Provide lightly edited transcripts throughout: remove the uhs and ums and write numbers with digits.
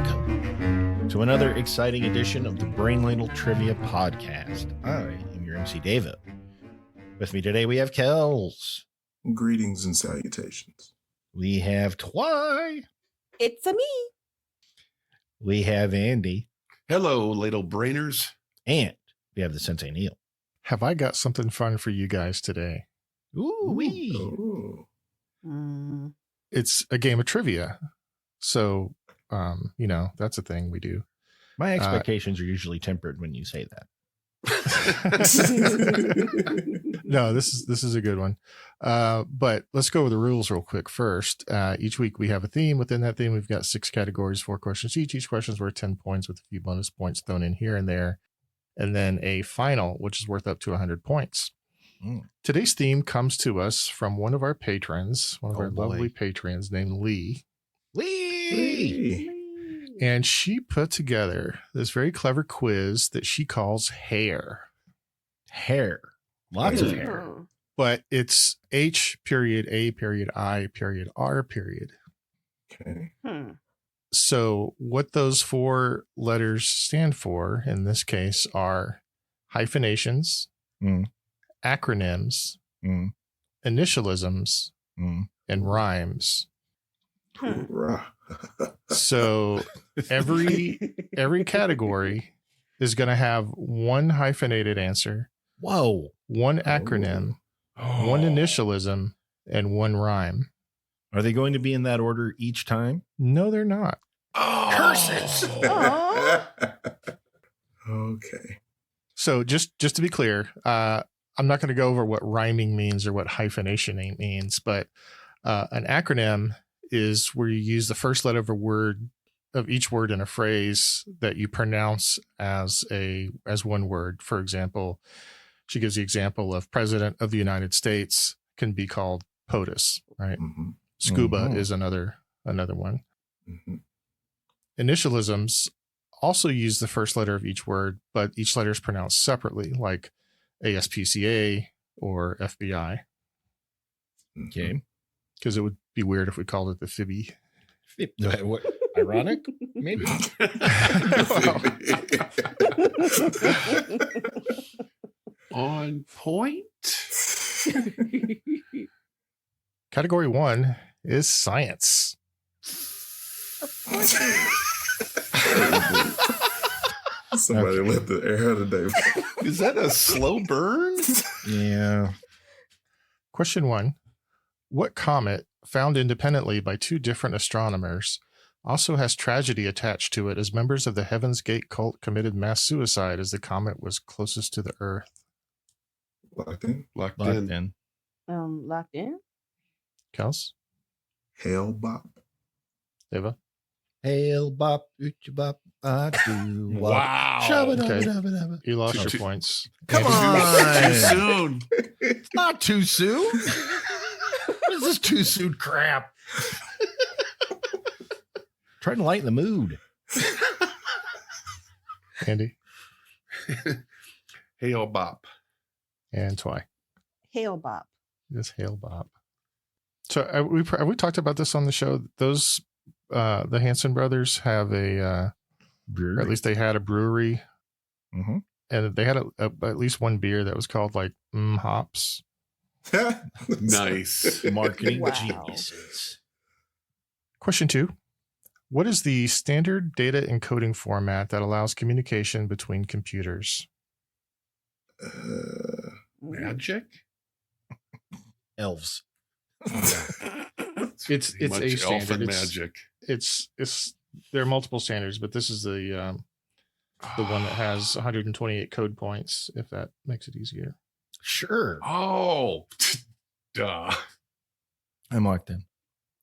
Welcome to another exciting edition of the Brain Ladle Trivia Podcast. I am your MC David. With me today we have Kels. Greetings and salutations. We have Twy. It's a me. We have Andy. Hello, ladle brainers. And we have the Sensei Neil. Have I got something fun for you guys today? Ooh-wee. Ooh. It's a game of trivia. So, that's a thing we do. My expectations are usually tempered when you say that. No, this is a good one. But let's go over the rules real quick first. Each week we have a theme. Within that theme, we've got 6 categories, 4 questions each. Each question is worth 10 points with a few bonus points thrown in here and there. And then a final, which is worth up to 100 points. Today's theme comes to us from one of our patrons, lovely patrons named Leigh. Leigh! And she put together this very clever quiz that she calls H.A.I.R. Hair. Lots of hair. But it's H.A.I.R. Okay. So what those 4 letters stand for in this case are hyphenations, acronyms, initialisms, and rhymes. So every category is going to have 1 hyphenated answer. Whoa. 1 acronym, 1 initialism, and 1 rhyme. Are they going to be in that order each time? No, they're not. Curses! Okay. So just to be clear, I'm not going to go over what rhyming means or what hyphenation means, but an acronym is where you use the first letter of each word in a phrase that you pronounce as one word. For example, she gives the example of President of the United States can be called POTUS, right? Mm-hmm. Scuba is another one. Mm-hmm. Initialisms also use the first letter of each word, but each letter is pronounced separately, like ASPCA or FBI. Okay. Because it would be weird if we called it the Fibby. What? Ironic? Maybe. On point. Category 1 is science. Somebody let the air out of David. Is that a slow burn? Yeah. Question 1. What comet, found independently by 2 different astronomers, also has tragedy attached to it as members of the Heaven's Gate cult committed mass suicide as the comet was closest to the Earth? Locked in. Locked Locked in. in. Locked in. Kels? Hail bop. Eva? Hail bop, oochie bop, I do. Wow. Shabba-dabba-dabba-dabba. You lost your Too- points. Come Andy? on. Too soon. It's not too soon. What is this too soon crap? Trying to lighten the mood. Andy? Hail bop. And Twy. Hail bop. This Hail Bob. So have we talked about this on the show? Those the Hanson brothers have or at least they had a brewery, and they had at least one beer that was called like Hops. Nice. Marketing Wow. geniuses. Question 2. What is the standard data encoding format that allows communication between computers? Magic? Elves. It's Much a standard. elfin It's- magic. It's there are multiple standards, but this is the one that has 128 code points, if that makes it easier. Sure. Oh, duh. I'm locked in.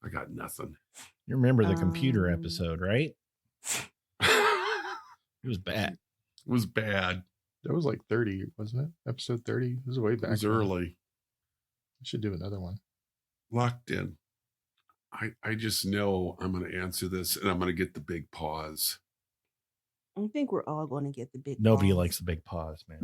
I got nothing. You remember the computer Um, episode, right? It It was bad. was bad. That was like 30, wasn't it? Episode 30. It was way It back. was then. early. I should do another one. Locked in. I just know I'm going to answer this and I'm going to get the big pause. I think we're all going to get the big. Nobody balls. likes the big pause, man.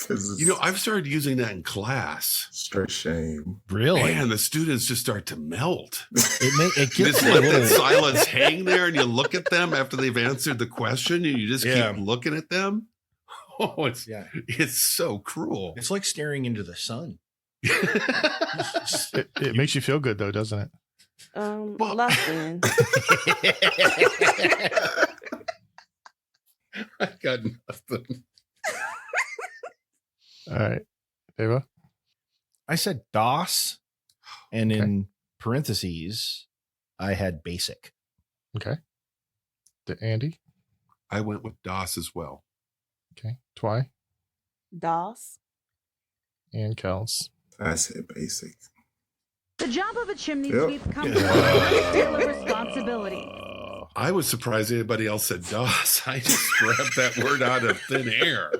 'Cause You know, it's I've started using that in class. straight shame. Really? Man, the students just start to melt. It You gets just a let that little. silence hang there and you look at them after they've answered the question and you just Yeah. keep looking at them. Oh, Yeah. it's so cruel. It's like staring into the sun. It makes you feel good though, doesn't it? Well- Locked in. I got nothing. All right. Ava? I said DOS, and Okay. in parentheses, I had basic. Okay. Andy? I went with DOS as well. Okay. Twy? DOS. And Kels? I said basic. The job of a chimney Yep. sweep comes with a great deal of responsibility. I was surprised anybody else said DOS. I just grabbed that word out of thin air.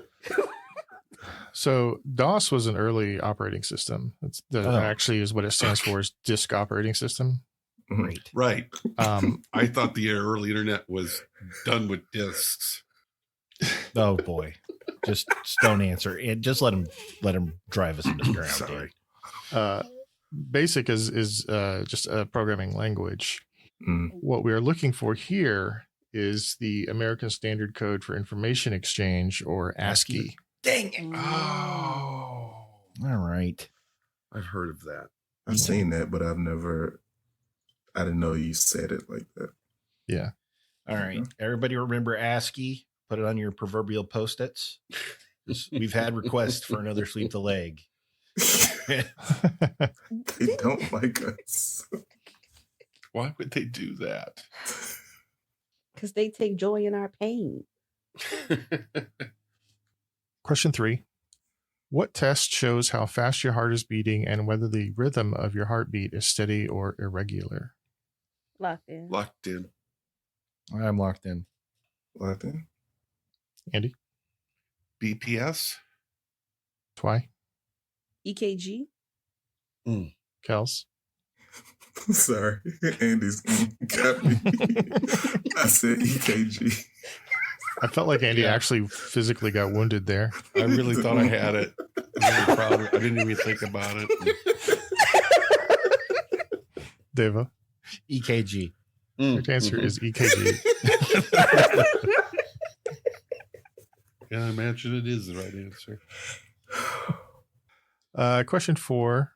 So DOS was an early operating system. Actually is what it stands for, is disk operating system. Great. Right. Um, I thought the early internet was done with discs. Oh boy, just don't answer. And just let him drive us into the ground. Sorry. Basic is just a programming language. Mm. What we are looking for here is the American Standard Code for Information Exchange, or ASCII. Dang it. Oh, All right. I've heard of that. I've seen that, but I didn't know you said it like that. Yeah. All right. Everybody remember ASCII? Put it on your proverbial post-its. We've had requests for another Sweep the Leg. They don't like us. Why would they do that? Because they take joy in our pain. Question 3. What test shows how fast your heart is beating and whether the rhythm of your heartbeat is steady or irregular? Locked in. Locked in. I'm locked in. Locked in? Andy? BPS? Twy? EKG. Kels? Sorry. Andy's got me. I said EKG. I felt like Andy Yeah. actually physically got wounded there. I really thought I had it. I'm really proud of it. I didn't even think about it. Deva? EKG. Correct answer is EKG. Yeah, I imagine it is the right answer. Question 4.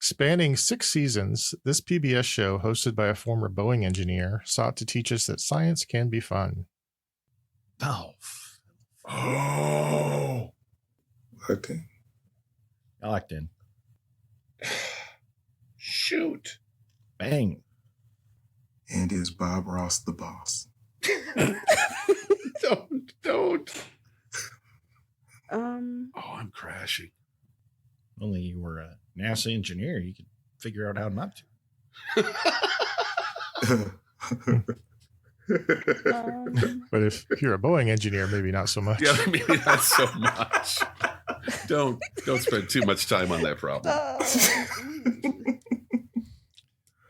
Spanning 6 seasons, this PBS show, hosted by a former Boeing engineer, sought to teach us that science can be fun. Oh, Oh, Locked in? locked in. shoot. Bang. Andy is Bob Ross the boss. Don't. Um, Oh, I'm crashing. Only you were a NASA engineer, you could figure out how not to. But if you're a Boeing engineer, maybe not so much. Yeah, maybe not so much. Don't spend too much time on that problem.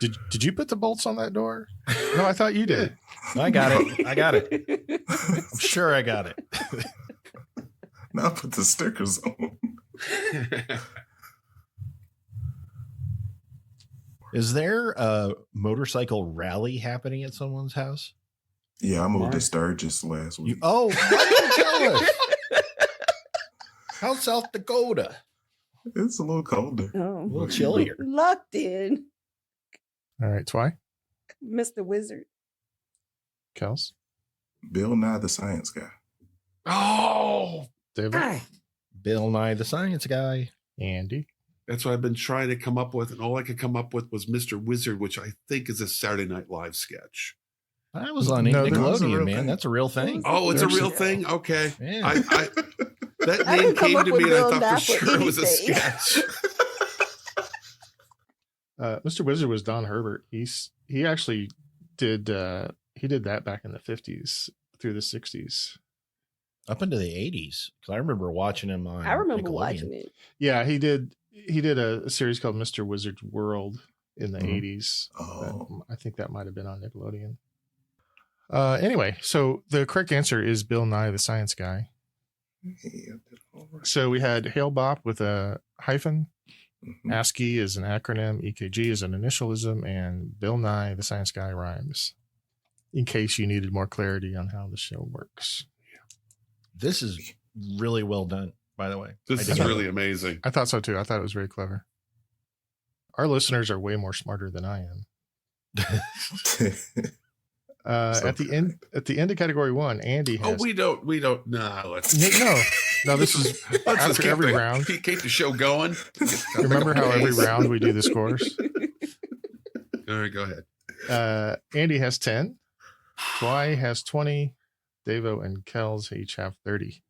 Did you put the bolts on that door? No, I thought you did. I got it. I'm sure I got it. Now put the stickers on. Is there a motorcycle rally happening at someone's house? Yeah, I moved to Sturgis last week. Why didn't you tell us? How's South Dakota? It's a little colder. A little chillier. Locked in. All right, Twy, Mr. Wizard. Kels, Bill Nye the Science Guy. Oh, David, Bill Nye the Science Guy. Andy. that's what I've been trying to come up with, and all I could come up with was Mr. Wizard, which I think is a Saturday Night Live sketch. That was on No, there was a Nickelodeon, real man. thing. That's a real thing. Oh, it's a There's- real thing. Okay, Yeah. I that I name didn't come came up to with me, and I Bill thought Nye for for sure it was a anything. sketch. Mr. Wizard was Don Herbert. He actually did that back in the 50s through the 60s. Up into the 80s. Because I remember watching him on I remember Nickelodeon. watching it. Yeah, he did a series called Mr. Wizard's World in the Mhm. 80s. Oh. I think that might have been on Nickelodeon. Anyway, so the correct answer is Bill Nye the Science Guy. Yeah, So we had H.A.I.R Bop with a hyphen. Mhm. ASCII is an acronym. EKG is an initialism. And Bill Nye, the Science Guy, rhymes. In case you needed more clarity on how the show works. This is really well done, by the way. This I is dig it. really amazing. I thought so too. I thought it was very clever. Our listeners are way more smarter than I am. At the end of category 1, Andy has. Oh, we don't. Nah, let's. No. This is Let's just after keep every round. Keep the show going. Remember how every round we do the scores? All right, go ahead. Andy has 10. Twy has 20. Davo and Kells each have 30.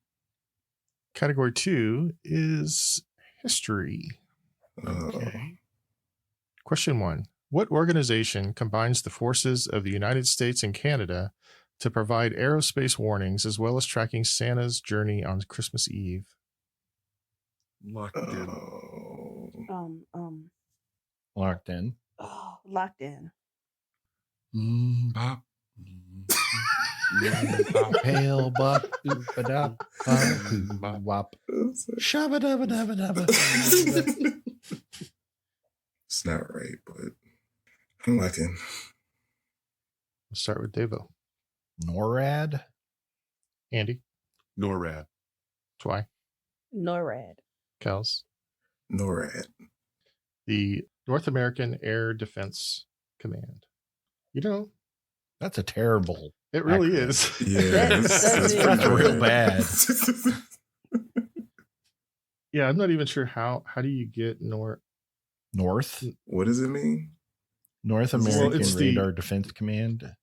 Category 2 is history. Okay. Question 1. What organization combines the forces of the United States and Canada to provide aerospace warnings as well as tracking Santa's journey on Christmas Eve? Locked in. Locked in. Locked in. Bop. Hail, bop, doop-a-dop, bop, wop. Shabba-dabba-dabba-dabba. It's not right, but I'm locking. We'll start with Davo. NORAD. Andy, NORAD. Twy, NORAD. Kells. NORAD. The North American Air Defense Command. You know, That's a terrible. it really acronym. is. Yeah, That's real bad. Yeah, I'm not even sure how do you get North What does it mean? North Well, American it's the- Radar Defense Command.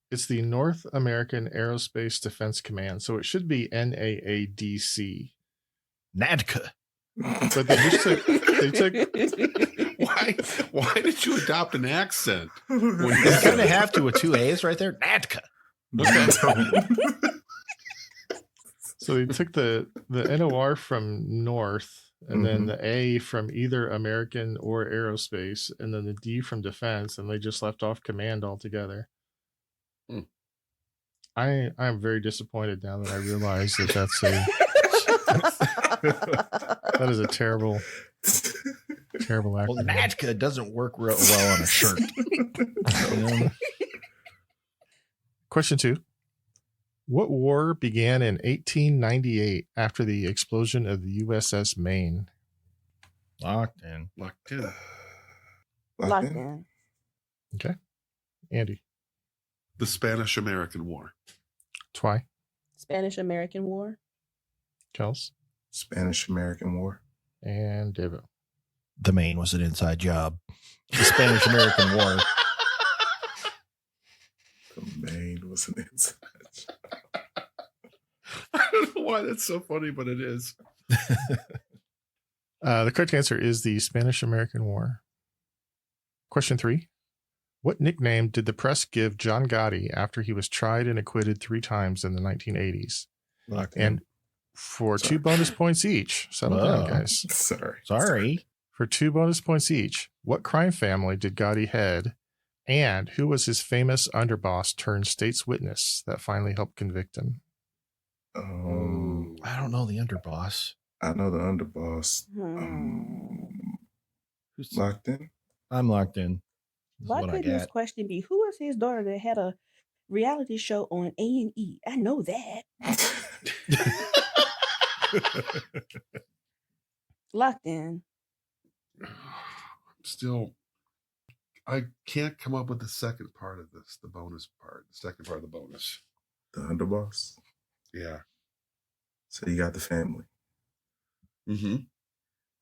It's the North American Aerospace Defense Command, so it should be NAADC. NADCA. But they took Why did you adopt an accent? You kind of have to with 2 A's right there. NADCA. So they took the NOR from North, and then the A from either American or Aerospace, and then the D from Defense, and they just left off Command altogether. Hmm. I'm very disappointed now that I realize that that is a terrible Well, acronym. NADCA doesn't work real well on a shirt. Question 2. What war began in 1898 after the explosion of the USS Maine? Locked in. Locked in. Locked in. Okay. Andy. The Spanish-American War. Twy. Spanish-American War. Kels. Spanish-American War. And Devo. The Maine was an inside job. The Spanish-American War. The Maine was an inside. I don't know why that's so funny, but it is. The correct answer is the Spanish-American War. Question 3. What nickname did the press give John Gotti after he was tried and acquitted 3 times in the 1980s? Locked in. And for Sorry. 2 bonus points each, settle down, guys. Sorry. For 2 bonus points each, what crime family did Gotti head, and who was his famous underboss turned state's witness that finally helped convict him? I don't know the underboss. I know the underboss. Who's Locked in. I'm locked in. This is Why what I couldn't this got. question be, who was his daughter that had a reality show on A&E? I know that. Locked in. Still, I can't come up with the second part of this, the bonus part, the second part of the bonus. The underboss. Yeah. So you got the family. Mm-hmm.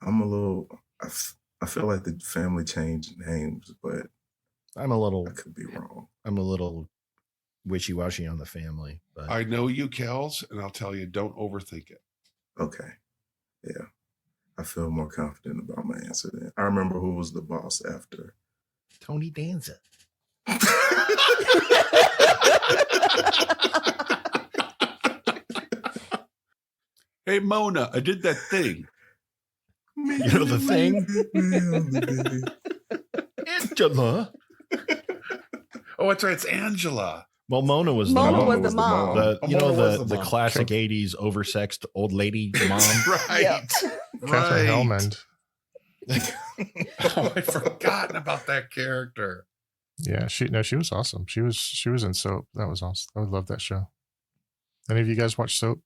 I'm a little. I feel like the family changed names, but I'm a little I could be wrong. wishy-washy on the family, but I know you, Kels, and I'll tell you, don't overthink it. Okay. Yeah. I feel more confident about my answer then. I remember who was the boss after. Tony Danza. Hey, Mona, I did that thing. You know the thing? Angela. Oh, that's right. It's Angela. Well, Mona was the Mona mom. was the mom. The Mona was the the mom. classic '80s oversexed old lady mom. Right. Yep. Catherine Hellman. Oh, I'd forgotten about that character. Yeah, she was awesome. She was in Soap. That was awesome. I would love that show. Any of you guys watch Soap?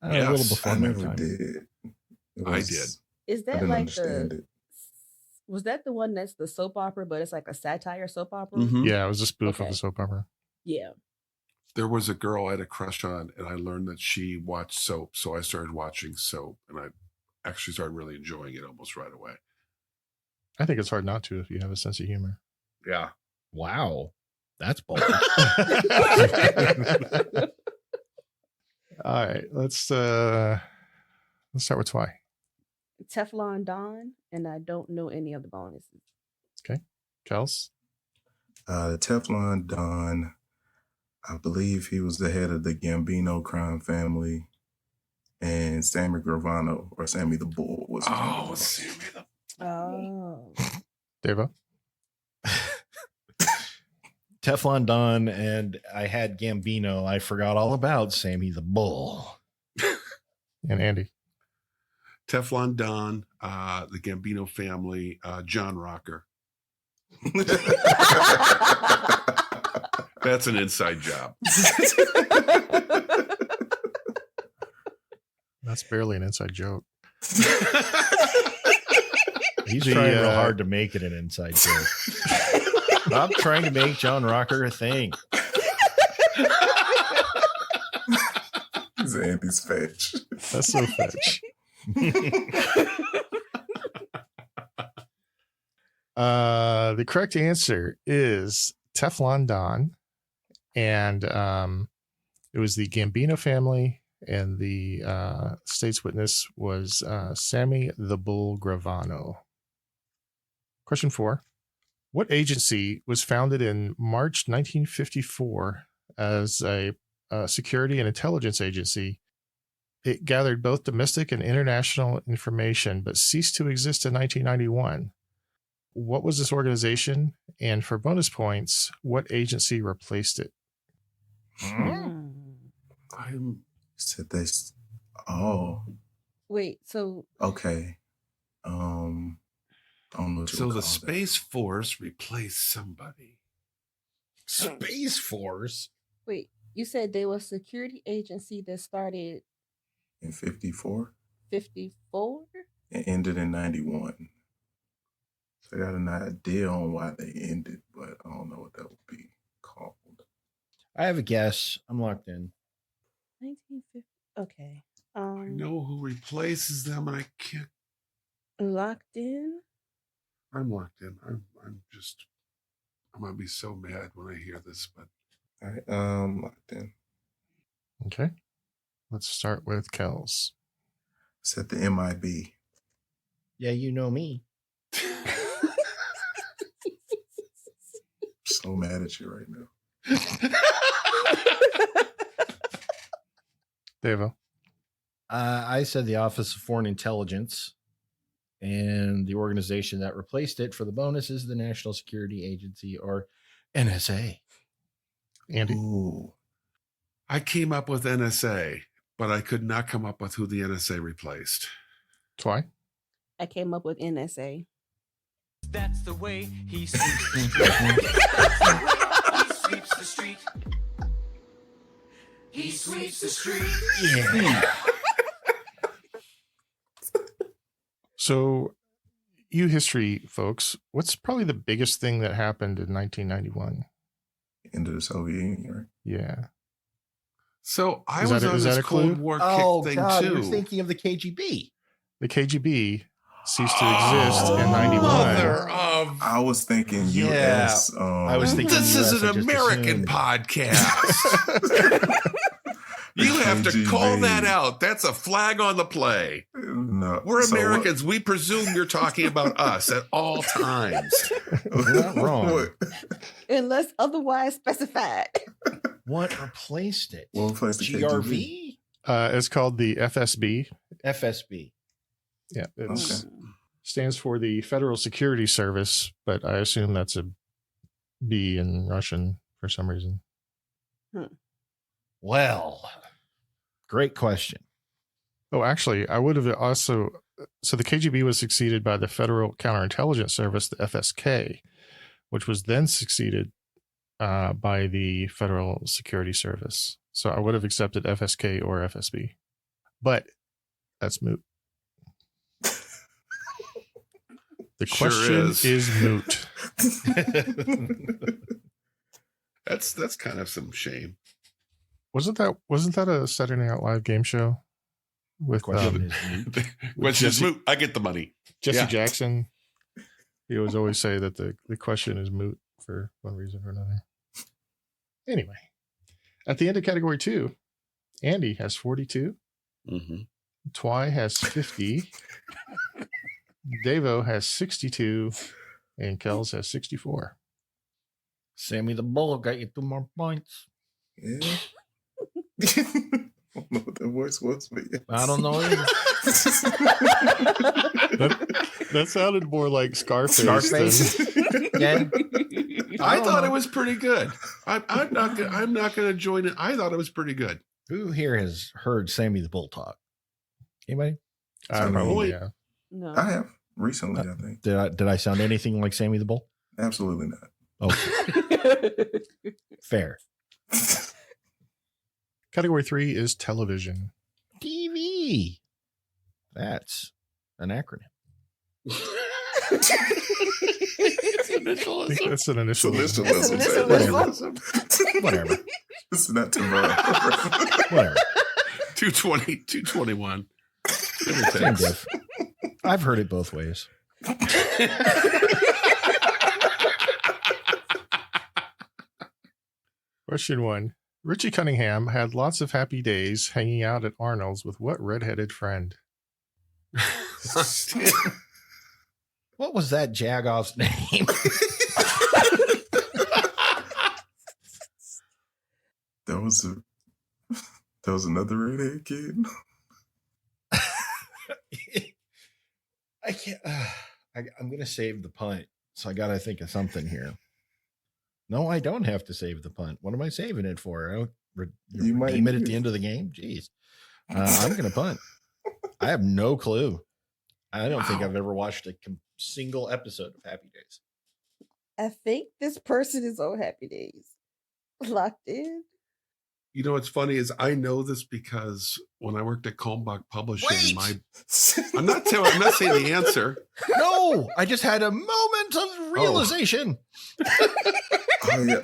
A little Yes, before I my never time. did. I did. Is I that didn't like understand it. Was that the one that's the soap opera, but it's like a satire soap opera? Mhm. Yeah, it was a spoof of Okay. the soap opera. Yeah. There was a girl I had a crush on, and I learned that she watched Soap, so I started watching Soap, and I actually started really enjoying it almost right away. I think it's hard not to if you have a sense of humor. Yeah. Wow, that's bold. All right, let's start with Twy. Teflon Don, and I don't know any of the bonuses. Kels. Teflon Don, I believe he was the head of the Gambino crime family, and Sammy Gravano, or Sammy the Bull, was his Oh, name. Sammy the Oh. Devo. Teflon Don, and I had Gambino. I forgot all about Sammy the Bull. And Andy. Teflon Don, the Gambino family, John Rocker. That's an inside job. That's barely an inside joke. He's The, trying real hard to make it an inside joke. I'm trying to make John Rocker a thing. It's Andy's fetch. That's so fetch. The correct answer is Teflon Don, and it was the Gambino family, and the state's witness was Sammy the Bull Gravano. Question 4. What agency was founded in March 1954 as a security and intelligence agency? It gathered both domestic and international information, but ceased to exist in 1991. What was this organization? And for bonus points, what agency replaced it? I'm Said this. Oh, Wait, so okay. I don't know what you so would the call Space Force replaced somebody. Space Force. wait, you said there was a security agency that started that. In 54 54? and ended in 91. So I got an idea on why they ended, but I don't know what that would be called. I have a guess. I'm locked in. 1950. Okay. I know who replaces them, and I can't. Locked in. I'm locked in. I'm gonna be so mad when I hear this, but All right, locked in. Okay. Let's start with Kels. Said the MIB. Yeah, you know me. So mad at you right now. Devo. I said the Office of Foreign Intelligence, and the organization that replaced it for the bonus is the National Security Agency, or NSA. Andy. Ooh. I came up with NSA, but I could not come up with who the NSA replaced. Twy. I came up with NSA. That's the way he sweeps the street. He sweeps the street. He sweeps the street. Yeah. So, you history folks, what's probably the biggest thing that happened in 1991? Into the Soviet Union, right? Yeah. So I Is that was a- on is this that a clue? Cold War Oh, kick thing God, too. you're thinking of the KGB. The KGB ceased to exist in 91. Mother of I was thinking Yeah, U.S. I was thinking this US, is I an just American assumed. podcast. You have to call KGB. that out. That's a flag on the play. No, We're so what- Americans. We presume you're talking about us at all times. You're not wrong. What, Unless otherwise specified. What replaced it? what replaced the KGB? GRV? It's called the FSB. FSB. Yeah. It Okay. stands for the Federal Security Service, but I assume that's a B in Russian for some reason. Well, great question. Oh, actually, I would have also. So the KGB was succeeded by the Federal Counterintelligence Service, the FSK, which was then succeeded by the Federal Security Service. So I would have accepted FSK or FSB, but that's moot. The Sure question is moot. That's kind of some shame. Wasn't that a Saturday Night Live game show with Question is moot. Question is Jesse- moot. I get the money. Jesse Yeah. Jackson? He would always say that the question is moot for one reason or another. Anyway, at the end of category 2, Andy has 42. Mm-hmm. Twy has 50. Davo has 62. And Kels has 64. Sammy the Bull got you 2 more points. Yeah. I don't know what that voice was, but yeah. I don't know either. That sounded more like Scarface. Scarface. Yeah. I don't thought know. it was pretty good. I'm not gonna join it. I thought it was pretty good. Who here has heard Sammy the Bull talk? Anybody? Probably, yeah. No. I have recently, I think. Did I sound anything like Sammy the Bull? Absolutely not. Okay, fair. Category 3 is television. TV. That's an acronym. It's I think initialism. that's an initial. Initialism. Whatever. It's not too much. Whatever. 220, 221. Same diff. I've heard it both ways. Question 1. Richie Cunningham had lots of happy days hanging out at Arnold's with what redheaded friend? What was that Jagoff's name? That was another redhead kid. I can't. I'm going to save the punt, so I got to think of something here. No, I don't have to save the punt. What am I saving it for? I don't You might redeem it at use- the end of the game. Jeez, I'm going to punt. I have no clue. I don't think Wow. I've ever watched a single episode of Happy Days. I think this person is on Happy Days. Locked in. You know what's funny is I know this because when I worked at Kalmbach Publishing, Wait! I'm not saying the answer. No, I just had a moment of realization. Oh, yeah.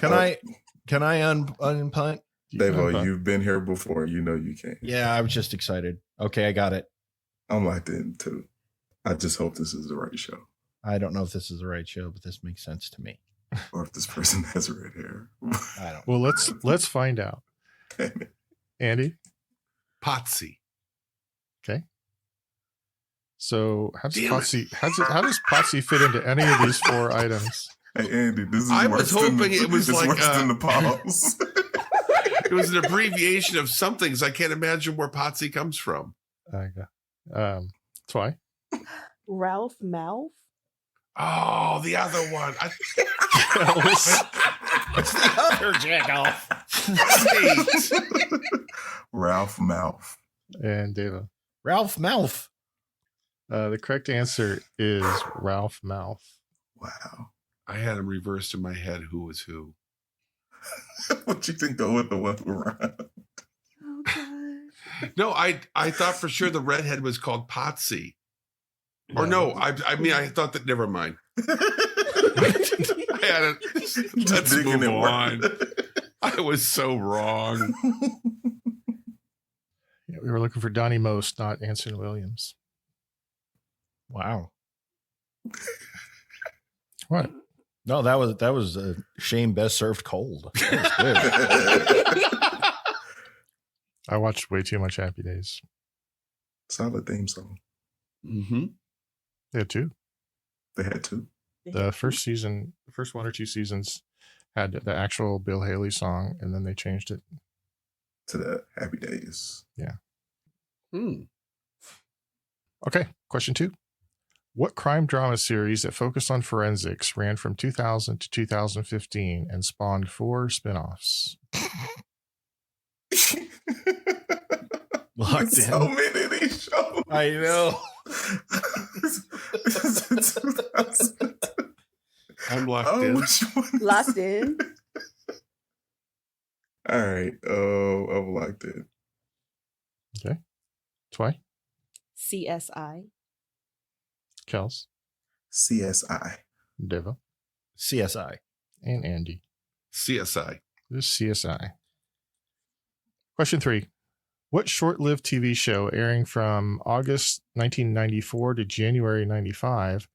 Can I unpunt? Davo, you've been here before. You know you can. Yeah, I was just excited. Okay, I got it. I'm locked in too. I just hope this is the right show. I don't know if this is the right show, but this makes sense to me. Or if this person has red hair. I don't. Well, let's find out. Andy? Potsy. Okay. So how does Damn it. Potsy fit into any of these 4 items? Hey Andy, this is I worse was than hoping it was it's like, worse than the pause. It was an abbreviation of something, so I can't imagine where Potsy comes from. Twy? Ralph Mouth. Oh, the other one. What's the other Jagoff? Ralph Mouth. And Dava. Ralph Mouth. The correct answer is Ralph Mouth. Wow. I had him reversed in my head. Who was who? What you think go with the one around? Oh gosh. No, I thought for sure the redhead was called Potsy. Or no, I mean I thought that. Never mind. I had it. Let's digging move it on. worse. I was so wrong. Yeah, we were looking for Donnie Most, not Anson Williams. Wow. What? No, that was a shame best served cold. That was good. I watched way too much Happy Days. Solid theme song. Mm-hmm. They had 2. They had 2. The first season, the first 1 or 2 seasons had the actual Bill Haley song, and then they changed it. To the Happy Days. Okay, question 2. What crime drama series that focused on forensics ran from 2000 to 2015 and spawned 4 spinoffs? Locked in. So many of these shows. I know. I'm locked Oh, in. which one is Locked it? in. All right. I'm locked in. Okay. Twy, CSI. Kels, CSI. Deva, CSI. and Andy. CSI. This is CSI. Question 3. What short-lived TV show airing from August 1994 to January 95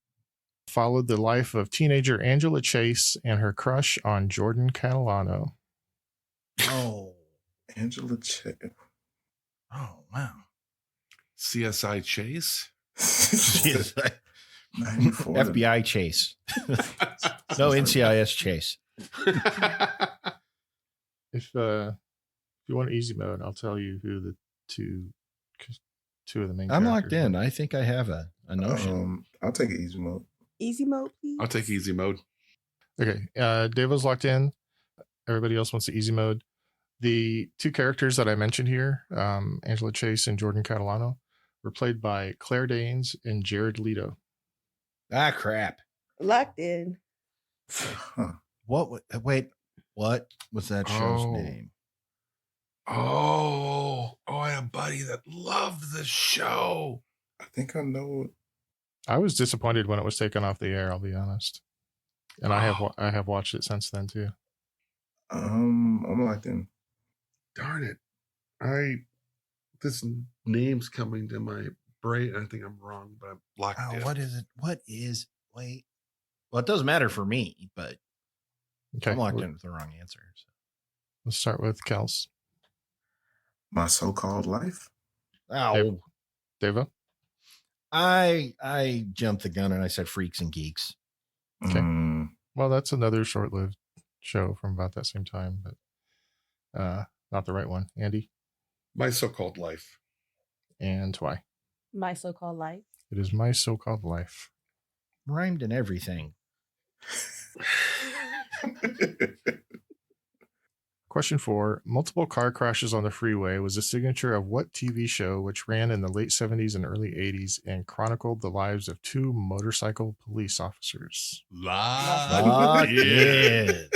followed the life of teenager Angela Chase and her crush on Jordan Catalano? Oh. Angela Chase. Oh, wow. CSI Chase. CSI. 94. FBI chase. No NCIS chase. If you want easy mode, I'll tell you who the two of the main I'm locked characters in. are. I think I have a notion. I'll take it easy mode. Easy mode, please. I'll take easy mode. Okay. Devo's locked in. Everybody else wants the easy mode. The two characters that I mentioned here, Angela Chase and Jordan Catalano, were played by Claire Danes and Jared Leto. Ah, crap. Locked in. Huh. Wait, what was that show's Oh. name? Oh, I had a buddy that loved this show. I think I know. I was disappointed when it was taken off the air, I'll be honest. And I have watched it since then too. I'm locked in. Darn it. This name's coming to my brain. I think I'm wrong, but I'm locked in. What is it? Wait. Well, it doesn't matter for me, but Okay. I'm locked in with the wrong answer. So. Let's start with Kels. My So-Called Life. Oh, Devo. I jumped the gun and I said Freaks and Geeks. Okay. Mm, Well, that's another short-lived show from about that same time, but not the right one. Andy My So-Called Life. and Twy. My So-Called Life. It is My So-Called Life. Rhymed and everything. Question 4. Multiple car crashes on the freeway was a signature of what TV show which ran in the late 70s and early 80s and chronicled the lives of two motorcycle police officers? Locked in.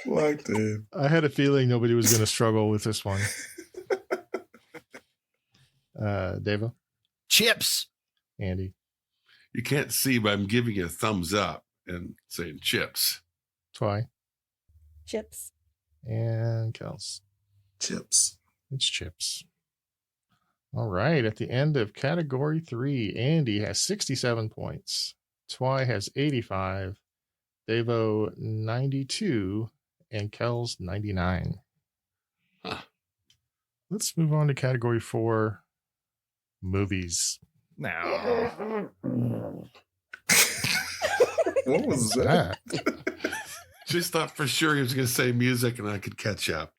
Locked in. I had a feeling nobody was going to struggle with this one. Devo, Chips. Andy, You can't see, but I'm giving you a thumbs up and saying chips. Twy, Chips. and Kels. Chips. It's chips. All right. At the end of category 3, Andy has 67 points. Twy has 85. Devo 92. And Kels 99. Huh. Let's move on to category 4, movies. No. What was that? Just thought for sure he was going to say music and I could catch up.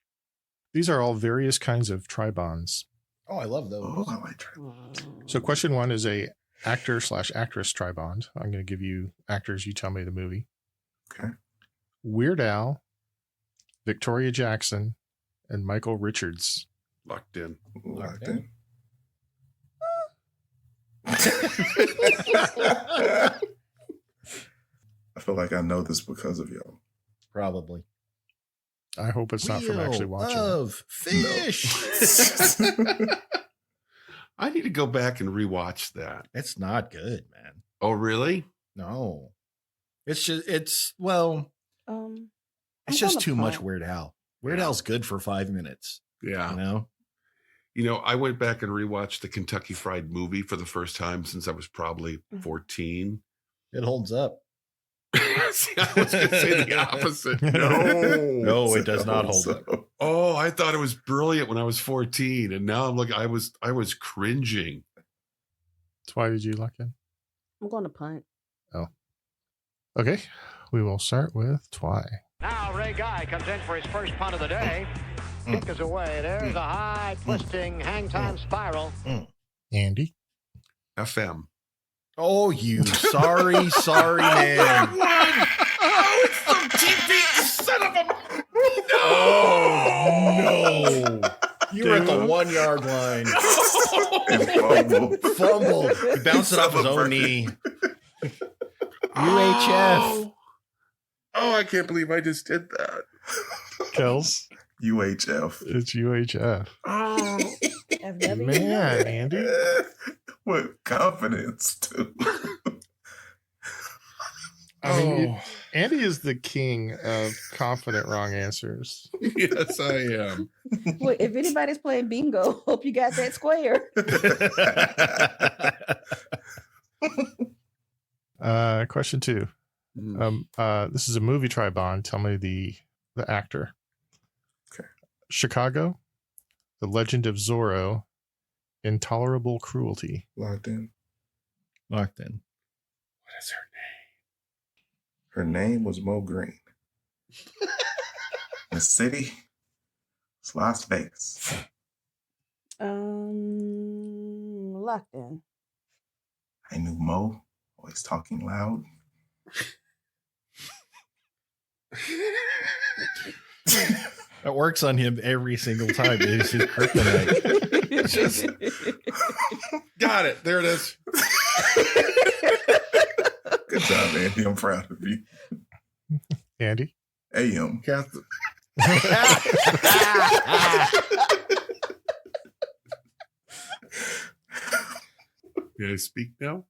These are all various kinds of tribonds. Oh, I love those. Oh, I like that. So question 1 is a actor/actress tribond. I'm going to give you actors. You tell me the movie. Okay. Weird Al, Victoria Jackson, and Michael Richards. Locked in. Locked in. in. I feel like I know this because of y'all. Probably. I hope it's not from actually watching it. Of fish. I need to go back and rewatch that. It's not good, man. Oh, really? No. It's just it's I'm just gonna too much punt. Weird Al. Weird Al's good for 5 minutes. Yeah. You know? You know, I went back and rewatched the Kentucky Fried Movie for the first time since I was probably 14. It holds up. See, I was going to say the opposite. No. It does not hold up. Oh, I thought it was brilliant when I was 14, and now I'm like, I was cringing. That's why did you lock in? I'm going to punt. Okay, we will start with Twy. Now Ray Guy comes in for his first punt of the day. Kick is away. There's a high twisting hang time spiral. Andy, FM. Oh, you sorry man. Oh, it's from TV, son of a... Oh, no. Oh, you were at the 1 yard line. And Fumbled. He bounced it off his own knee. UHF. Oh, I can't believe I just did that. Kels, UHF. it's UHF. Oh, I've never even Man, heard that. Andy. With confidence, too. I mean, Andy is the king of confident wrong answers. yes, I am. Well, if anybody's playing bingo, hope you got that square. Question 2. This is a movie tribond. Tell me the actor. Okay. Chicago, The Legend of Zorro, Intolerable Cruelty. Locked in. Locked in. What is her Her name was Mo Green. The city was Las Vegas. Locked in. I knew Mo, always talking loud. That works on him every single time. It is his kryptonite. Got it. There it is. Good job, Andy. I'm proud of you. Andy? AM. Catherine. May I speak now?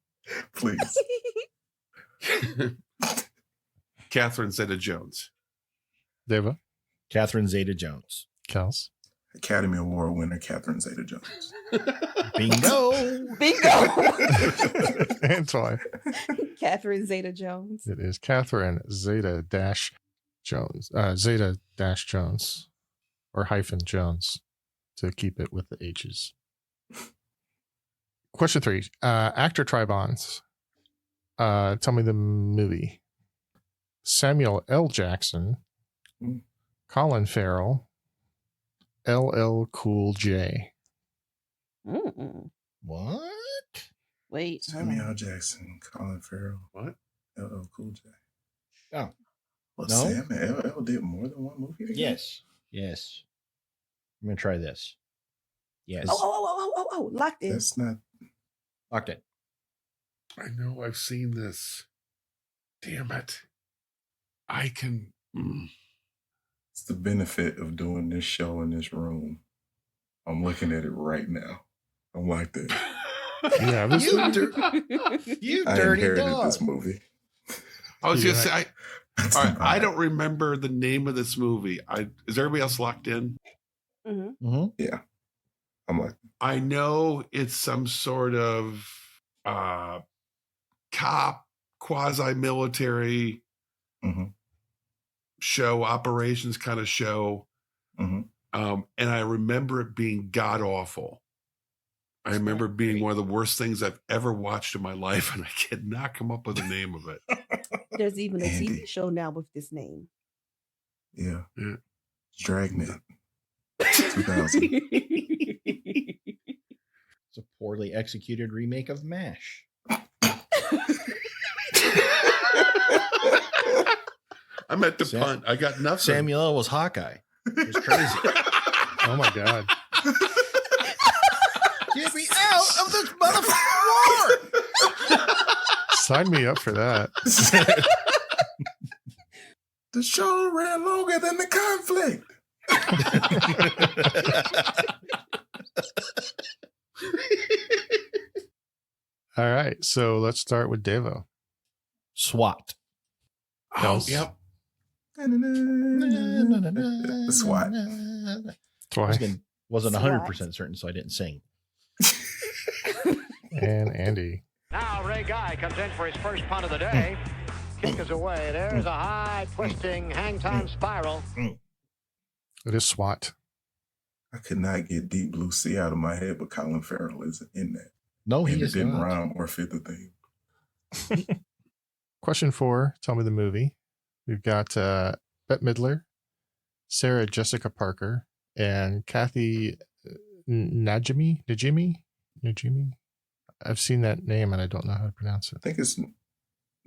Please. Catherine Zeta-Jones. Deva? Catherine Zeta-Jones. Kels? Academy Award winner Catherine Zeta-Jones. Bingo. Bingo. Antoine? Catherine Zeta-Jones. It is Catherine Zeta-Jones. Zeta-Jones. Or hyphen Jones. To keep it with the H's. Question 3. Actor tribons. Tell me the movie. Samuel L. Jackson. Colin Farrell. LL Cool J. What? Wait. Samuel L. Jackson, Colin Farrell. What? LL Cool J. Oh. Well, No? Sam and LL did more than one movie together? Yes. Yes. I'm going to try this. Yes. Oh, locked in. That's not. Locked in. I know I've seen this. Damn it. I can. It's the benefit of doing this show in this room. I'm looking at it right now. I'm like that. Yeah, You I dirty inherited dog. this movie. I was just Yeah. saying. All right, I don't remember the name of this movie. Is everybody else locked in? Mm-hmm. Yeah. I'm like, I know it's some sort of cop, quasi-military mhm, show, operations kind of show. mhm. And I remember it being god awful. I remember it being one of the worst things I've ever watched in my life, and I cannot come up with the name of it. There's even a Andy. TV show now with this name. Yeah. Yeah. Dragnet. 2000. It's a poorly executed remake of MASH. I meant to punt. I got nothing. Samuel L. was Hawkeye. It was crazy. Oh my God. Get me out of this motherfucking war! Sign me up for that. The show ran longer than the conflict. All right. So let's start with Devo. SWAT. Oh, Kels? yep. The SWAT. Wasn't SWAT. 100% certain, so I didn't sing. And Andy. Now Ray Guy comes in for his first punt of the day. Kick is away. There's a high, twisting, hang time spiral. It is SWAT. I could not get Deep Blue Sea out of my head, but Colin Farrell isn't in that. No, And he it is didn't not. rhyme or fit the theme. Question 4. Tell me the movie. We've got Bette Midler, Sarah Jessica Parker, and Kathy Najimy. I've seen that name and I don't know how to pronounce I it. think it's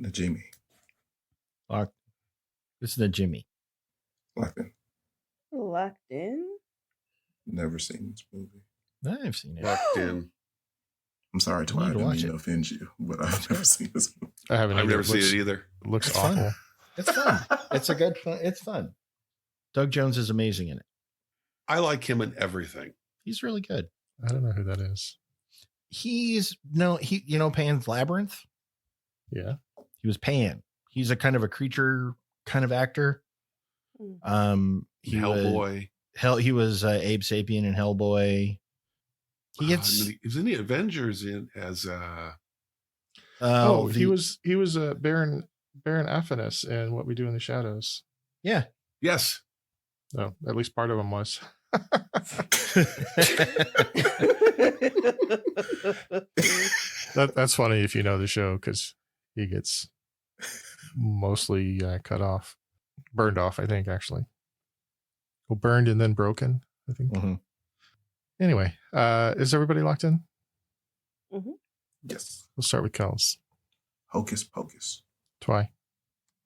Najimy. This is the Jimmy. Locked in. Locked in. Never seen this movie. I've seen it. Locked in. I'm sorry, Twy. I need to didn't watch mean it. to offend you, but I've never seen this movie. I haven't. I've either. never seen it either. It looks It's awful. fun. It's fun. It's a good fun. It's fun. Doug Jones is amazing in it. I like him in everything. He's really good. I don't know who that is. He Pan's Labyrinth. Yeah. He was Pan. He's a kind of a creature kind of actor. He Hellboy. He was Abe Sapien in Hellboy. He was in the Avengers as he was Baron Aphanus in What We Do in the Shadows. Yeah. yes. No, at least part of him was. That's funny if you know the show, because he gets mostly burned off, I think, actually. Well, burned and then broken, I think. Mhm. Anyway, is everybody locked in? Yes. We'll start with Kels. Hocus Pocus. Twy.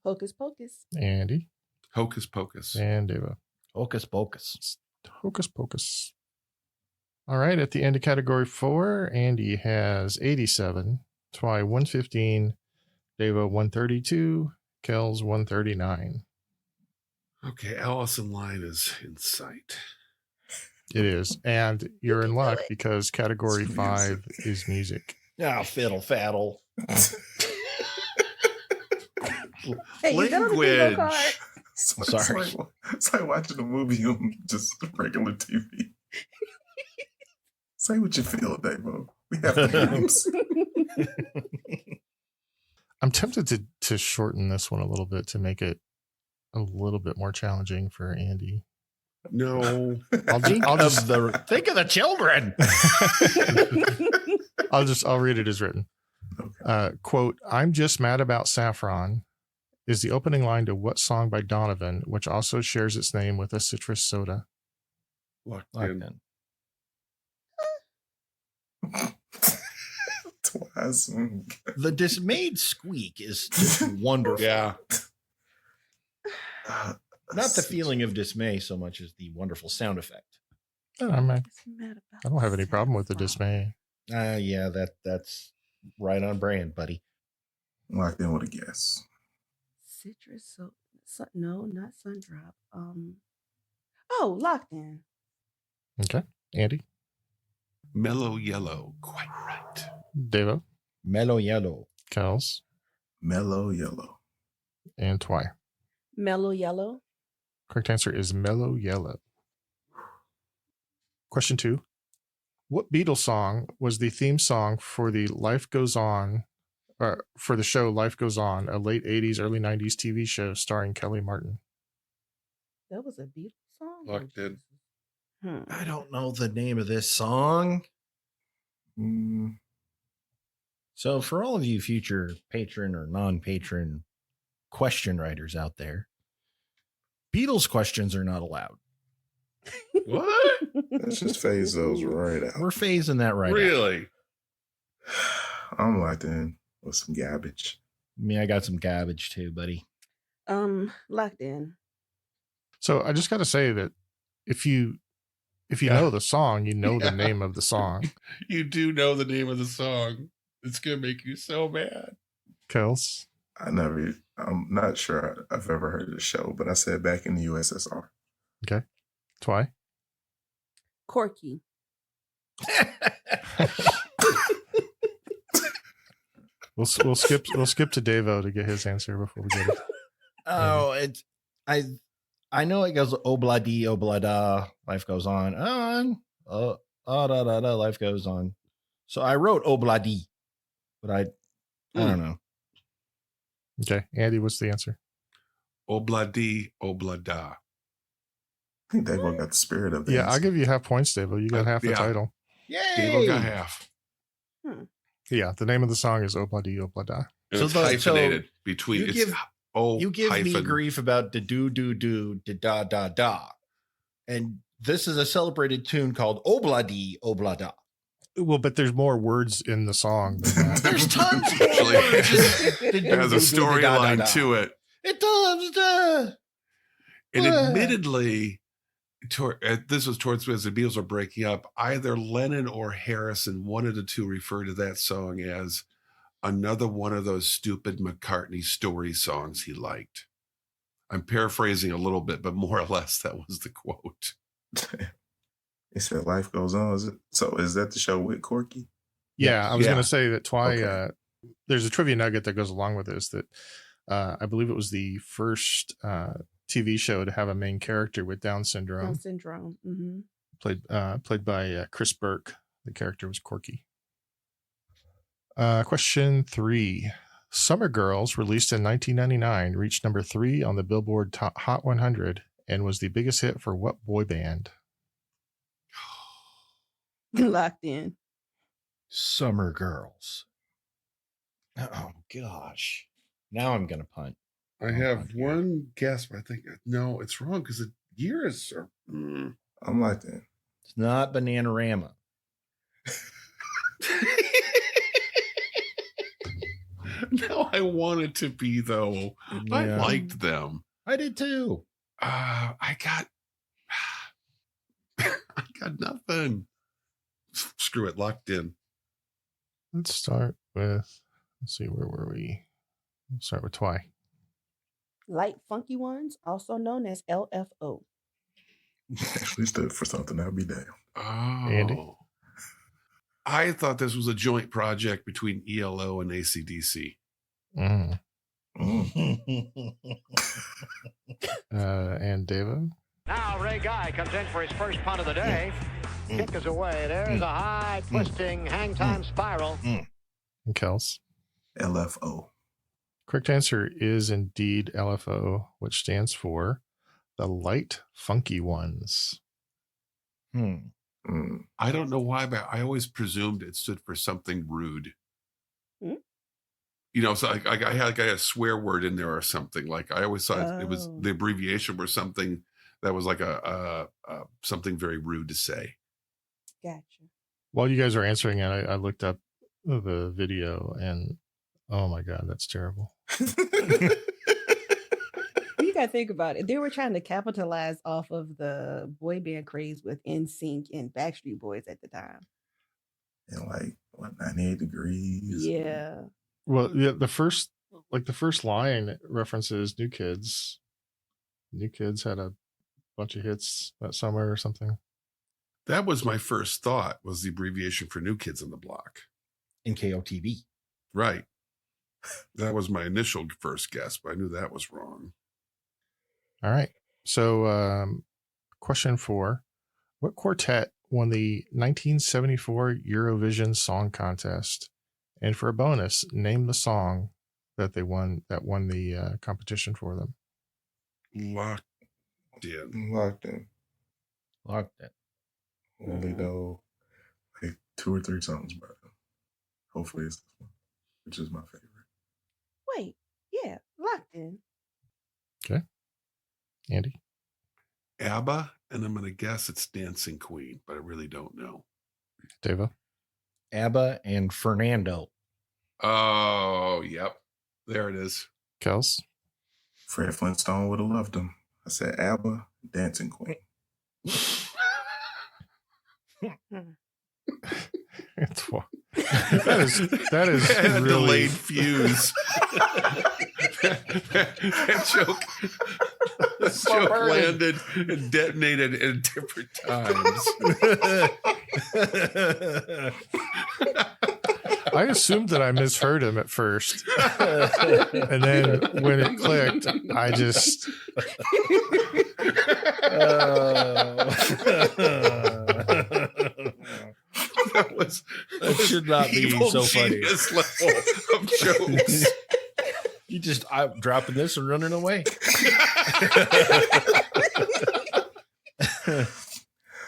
Hocus Pocus. Andy. Hocus Pocus. And Deva. Hocus Pocus. Hocus Pocus. All right, at the end of category 4, Andy has 87, Twy 115, Deva 132, Kels 139. Okay, Allison Line is in sight. It is. And you're in can do luck it. because category It's 5 is music. Ah, fiddle faddle. Hey, you got on the bingo Language. card. Sorry. It's like watching a movie on just regular TV. Say what you feel, Davo. We have the games. I'm tempted to shorten this one a little bit to make it a little bit more challenging for Andy. No. Think of the children. I'll read it as written. Okay. Quote, "I'm just mad about saffron" is the opening line to what song by Donovan, which also shares its name with a citrus soda? Locked Locked in. in. Twice. The dismayed squeak is just wonderful. Yeah. Not the feeling of dismay so much as the wonderful sound effect. I mean, What's the matter about I don't have any problem with the saffron? dismay. Yeah, that's right on brand, buddy. Locked in with a guess. Citrus no, not Sundrop. Oh, locked in. Okay. Andy? Mellow Yellow. Quite right. Devo? Mellow yellow. Kels? Mellow Yellow. And Twy. Mellow Yellow. Correct answer is Mellow Yellow. Question 2. What Beatles song was the theme song for the for the show Life Goes On, a late 80s, early 90s TV show starring Kelly Martin? That was a Beatles song. Locked in. I don't know the name of this song. So for all of you future patron or non-patron question writers out there, Beatles questions are not allowed. What? Let's just phase those right out. We're phasing that right out. Really? I'm locked in with some garbage. I got some garbage too, buddy. Locked in. So I just got to say that if you know the song, you know the name of the song. You do know the name of the song. It's going to make you so mad. Kels? I'm not sure I've ever heard of the show, but I said Back in the USSR. Okay. Twy? Corky. We'll skip to Devo to get his answer before we get it. Oh, I know it goes obladi oblada, life goes on. Da da da, life goes on. So I wrote obladi, but I don't know. Okay. Andy, what's the answer? Obladi Oblada. I think Davo got the spirit of the Yeah, answer. I'll give you half points, Devo. You got half the yeah. title. Yay! Devo got half. Yeah, the name of the song is Obladi Oblada. And So it's the- hyphenated so between. you It's give- O You give me hyphen. grief about the do da da da, and this is a celebrated tune called obladi oblada. Well, but there's more words in the song than that. There's tons of Actually, words. it has a storyline to it. It does. And What? admittedly, this was towards as the Beatles were breaking up. Either Lennon or Harrison, one of the two, referred to that song as another one of those stupid McCartney story songs he liked. I'm paraphrasing a little bit, but more or less that was the quote. He said life goes on. Is that the show with Corky? Yeah, I was going to say that Okay. there's a trivia nugget that goes along with this that I believe it was the first TV show to have a main character with Down syndrome. Down syndrome. Mm-hmm. Played by Chris Burke. The character was Corky. Question 3. Summer Girls, released in 1999, reached number 3 on the Billboard Hot 100 and was the biggest hit for what boy band? Locked in. Summer Girls. Oh gosh. Now I'm gonna punt. I have one guess, but I think no, it's wrong because the years are. I'm like that. It's not Bananarama. No, I want it to be though. Yeah. I liked them. I did too. I got nothing. Screw it, locked in. Let's start with, let's see, where were we? We'll start with Twy. Light Funky Ones, also known as LFO. Actually stood for something. I'll be damned. Oh. Andy? I thought this was a joint project between ELO and AC/DC. Mm. Mm. And David? Now Ray Guy comes in for his first punt of the day. Kick is away. There's a high, twisting, hang time spiral. And Kels? LFO. Correct answer is indeed LFO, which stands for the Light Funky Ones. Mm. I don't know why, but I always presumed it stood for something rude. Hmm? You know, so I had a swear word in there or something. Like I always thought it was the abbreviation for something that was like a something very rude to say. Gotcha. While you guys are answering it, I looked up the video and oh my God, that's terrible. You gotta think about it. They were trying to capitalize off of the boy band craze with NSYNC and Backstreet Boys at the time. And like, what, 98 degrees? Yeah. Well, yeah, the first line references New Kids. New Kids had a bunch of hits that summer or something. That was my first thought, was the abbreviation for New Kids on the Block. NKOTB. Right. That was my initial first guess, but I knew that was wrong. All right. So question 4. What quartet won the 1974 Eurovision Song Contest? And for a bonus, name the song that won the competition for them. Locked in. Locked in. Locked in. I only know like 2 or 3 songs by them. Hopefully it's this one, which is my favorite. Wait. Yeah. Locked in. Okay. Andy? ABBA, and I'm going to guess it's Dancing Queen, but I really don't know. Deva? ABBA and Fernando. Oh, yep. There it is. Kels? Fred Flintstone would have loved them. I said ABBA, Dancing Queen. that is a really delayed fuse. that joke landed and detonated at different times. I assumed that I misheard him at first. And then when it clicked, I just that should not be so funny. Level of jokes. You just I'm dropping this and running away.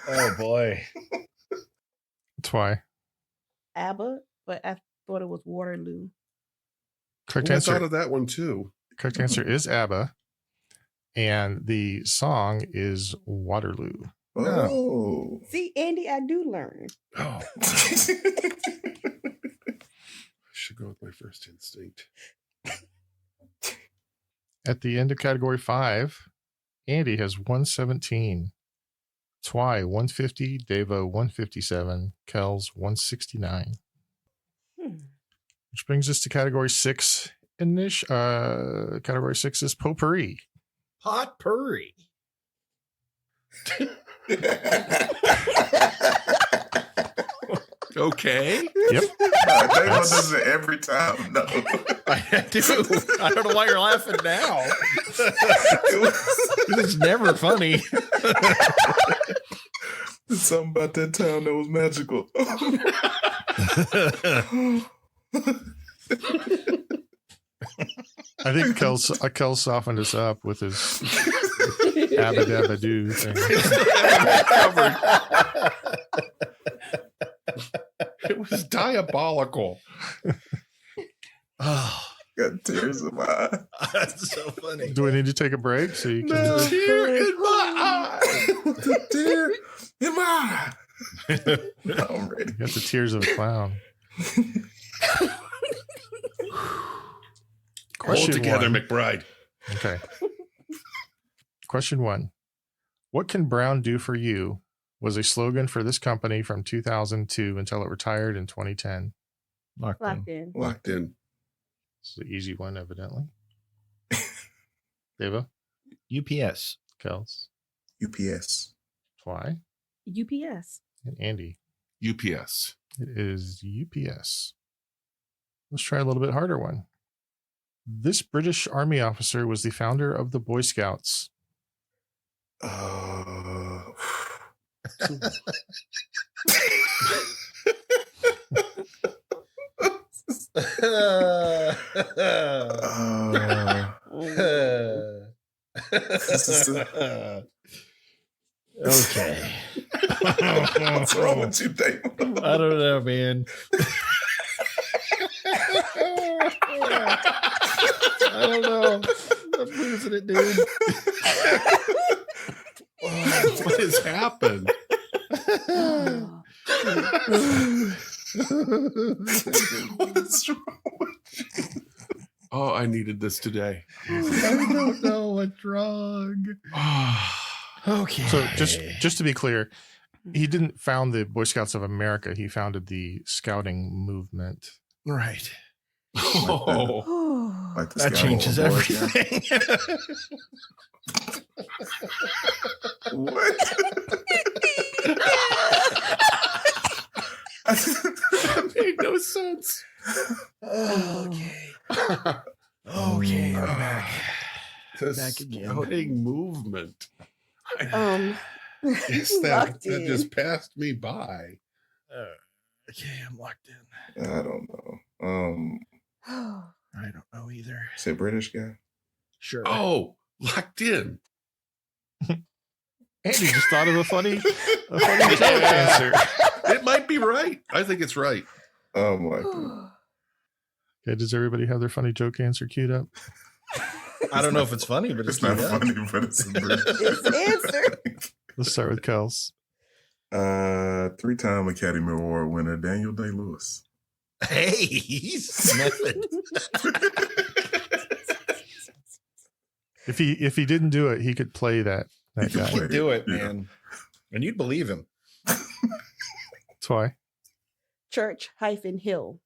Oh boy. That's why. ABBA, but I thought it was Waterloo. Correct I answer. thought of that one too. Correct answer is ABBA. And the song is Waterloo. Oh. See, Andy, I do learn. Oh. I should go with my first instinct. At the end of category 5, Andy has 117. Twy 150, Davo 157, Kells 169. Which brings us to category 6. Category 6 is potpourri. Potpourri. Okay. Yep. They does it every time. No. I do. I don't know why you're laughing now. It's never funny. There's something about that town that was magical. I think Kel softened us up with his abba-dabba-doo thing. It was diabolical. Oh, Got tears in my eye. that's so funny. Do we need to take a break so you can? Tear in my eye. The tear in my eye. I'm ready. You got the tears of a clown. Hold together, 1. McBride. Okay. Question 1. What can Brown do for you was a slogan for this company from 2002 until it retired in 2010. Locked Locked in. in. Locked in. It's the easy one, evidently. Deva, UPS. Kels, UPS. Twy, UPS. and Andy. UPS. It is UPS. Let's try a little bit harder one. This British Army officer was the founder of the Boy Scouts. Okay. What's wrong with you, Dave? I don't know, man. I don't know. I'm losing it, dude. What has happened? What's wrong with you? Oh, I needed this today. I don't know what's wrong. Okay. So just to be clear, he didn't found the Boy Scouts of America. He founded the scouting movement. Right. Oh, Like the That Scout changes Boy Scout. everything. What? that made no sense. Okay. Okay, I'm back. The Back again. scouting movement. Yes, Locked that in. just passed me by. Okay, I'm locked in. I don't know. I don't know either. Is it British guy? Sure. Oh, locked in. Andy just thought of a funny joke answer. It might be right. I think it's right. Oh my God. Okay, does everybody have their funny joke answer queued up? I don't know if it's funny, but It's not funny, but it's a British. It's answer. Let's start with Kels. 3-time Academy Award winner Daniel Day-Lewis. Hey, he's method. If he didn't do it, he could play that He could guy. play. Do it, Yeah. man. And you'd believe him. That's why. Church-Hill.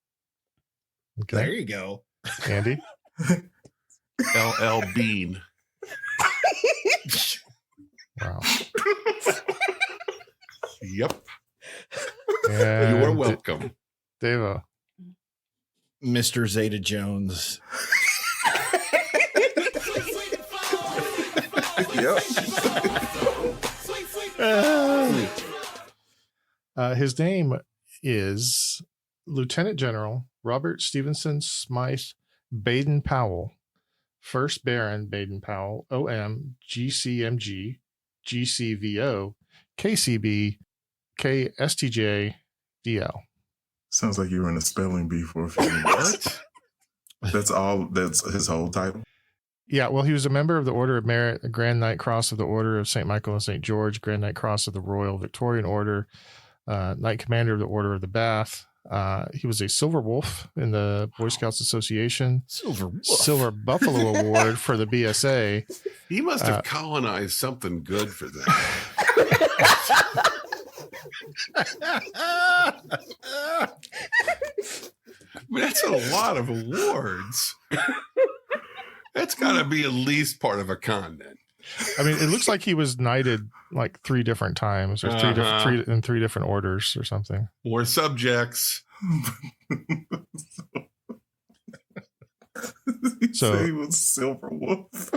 Okay. There you go. Andy. LL Bean. Wow. Yep. And You are welcome. Deva. Mr. Zeta Jones. Yep. His name is Lieutenant General Robert Stevenson Smythe Baden Powell, 1st Baron Baden Powell, OM, GCMG, GCVO, KCB, KSTJ, DL. Sounds like you were in a spelling bee for a few minutes. That's all. That's his whole title. Yeah, well, he was a member of the Order of Merit, a Grand Knight Cross of the Order of St. Michael and St. George, Grand Knight Cross of the Royal Victorian Order, Knight Commander of the Order of the Bath, He was a Silver Wolf in the Boy Scouts Association, Silver Wolf. Silver Buffalo Award for the BSA. He must have colonized something good for them. That's a lot of awards. That's got to be at least part of a continent. I mean, it looks like he was knighted like 3 different times, or in 3 different orders or something. More subjects. So he was Silver Wolf.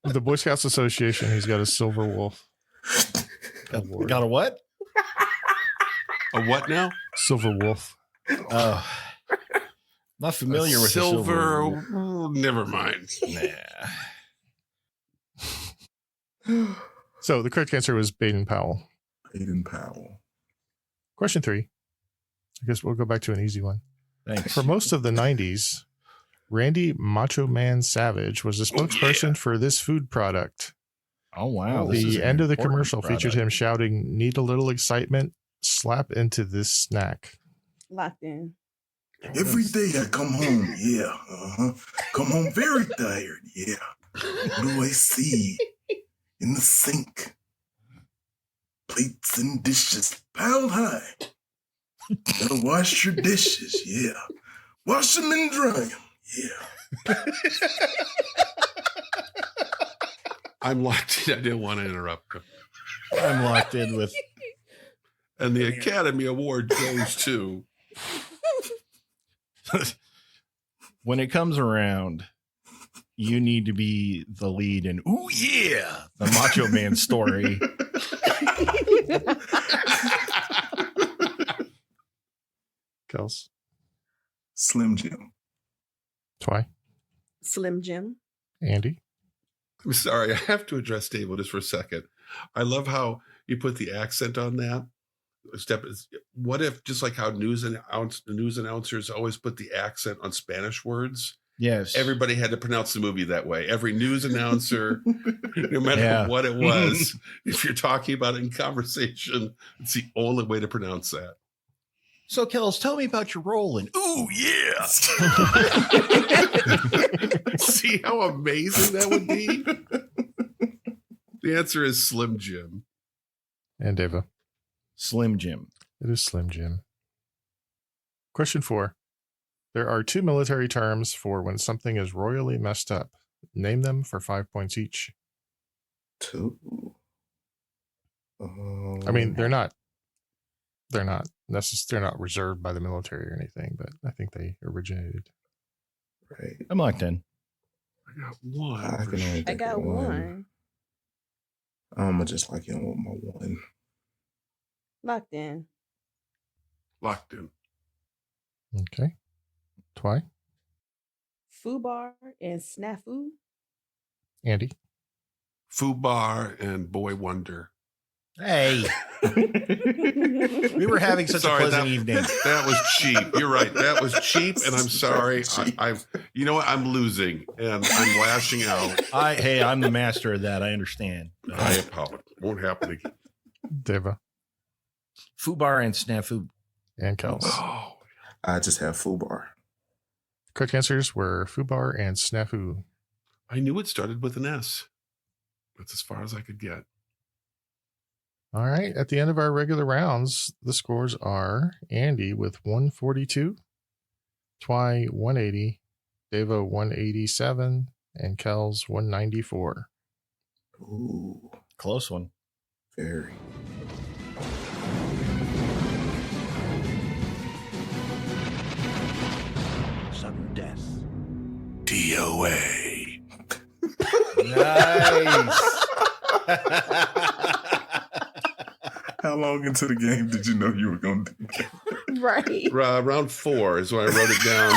With the Boy Scouts Association, he's got a Silver Wolf award. Got a what? A what now? Silver Wolf. Oh, not familiar with the silver. Wolf. Never mind. Nah. So the correct answer was Baden Powell. Baden Powell. Question 3. I guess we'll go back to an easy one. Thanks. For most of the 90s, Randy Macho Man Savage was the spokesperson for this food product. Oh, wow. This is The an end of the important commercial featured him product. shouting, "Need a little excitement? Slap into this snack." Locked in. Every day I come home, yeah. Come home very tired, yeah. What do I see in the sink? Plates and dishes piled high. Gotta wash your dishes, yeah. Wash them and dry them, yeah. I'm locked in. I didn't want to interrupt him. I'm locked in with. And the Academy Award goes to. When it comes around, you need to be the lead in "Ooh Yeah," the Macho Man story. Kels. Slim Jim. Twy. Slim Jim. Andy. I'm sorry. I have to address Dave just for a second. I love how you put the accent on that. What if, just like how news announcers always put the accent on Spanish words? Yes. Everybody had to pronounce the movie that way. Every news announcer, no matter what it was, if you're talking about it in conversation, it's the only way to pronounce that. So, Kels, tell me about your role in "Ooh Yeah." See how amazing that would be? The answer is Slim Jim. And Deva. Slim Jim. It is Slim Jim. Question 4. There are 2 military terms for when something is royally messed up. Name them for 5 points each. 2. I mean, they're not reserved by the military or anything, but I think they originated. Right. I'm locked in. I got one. I can only I think got of one. I'm gonna just like him with my one. Locked in. Locked in. Okay. Twy. Fubar and Snafu. Andy. Fubar and Boy Wonder. Hey, we were having such a pleasant evening. That was cheap. You're right. That was cheap, and I'm sorry. You know what? I'm losing, and I'm lashing out. I'm the master of that. I understand. I apologize. Won't happen again. Deva. Fubar and Snafu. And Kels. Oh, I just have Fubar. Correct answers were Fubar and Snafu. I knew it started with an S. That's as far as I could get. All right. At the end of our regular rounds, the scores are Andy with 142, Twy 180, Deva 187, and Kels 194. Ooh, Close one. very. Sudden death. DOA. Nice. How long into the game did you know you were going to do that? Right. Round 4 is when I wrote it down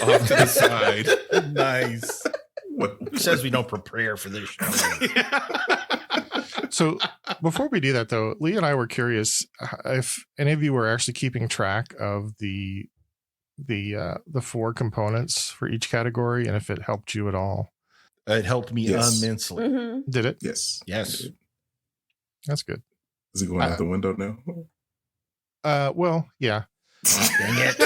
off to the side. Nice. Who says we don't prepare for this show? So before we do that, though, Leigh and I were curious if any of you were actually keeping track of the 4 components for each category, and if it helped you at all. It helped me Yes. immensely. Mm-hmm. Did it? Yes. Yes. That's good. Is it going out the window now? Well, yeah. Dang it.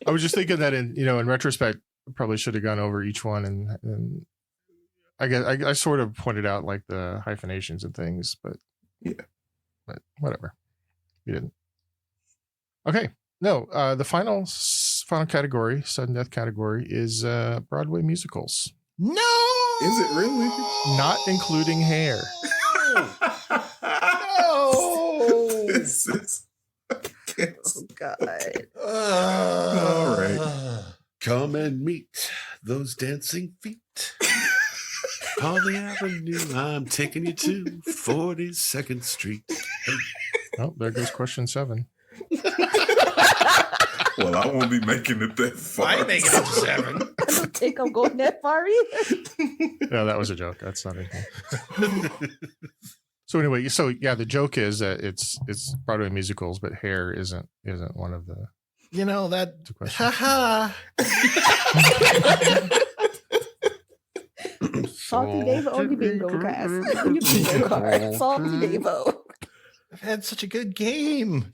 I was just thinking that in retrospect, I probably should have gone over each one, and I guess I sort of pointed out like the hyphenations and things, but whatever. You didn't. Okay. No, the final category, sudden death category, is Broadway musicals. No. Is it really? Not including Hair. No. This is. Oh God. All right. Come and meet those dancing feet. Holly Avenue, I'm taking you to 42nd Street. Oh, there goes question 7. Well, I won't be making it that far. I make it up to 7. I don't think I'm going that far either. No, that was a joke. That's not anything. So anyway, the joke is that it's Broadway musicals, but Hair isn't one of the. You know that. two questions. Salty Davo on your bingo card. On your bingo card. Salty Davo. I've had such a good game.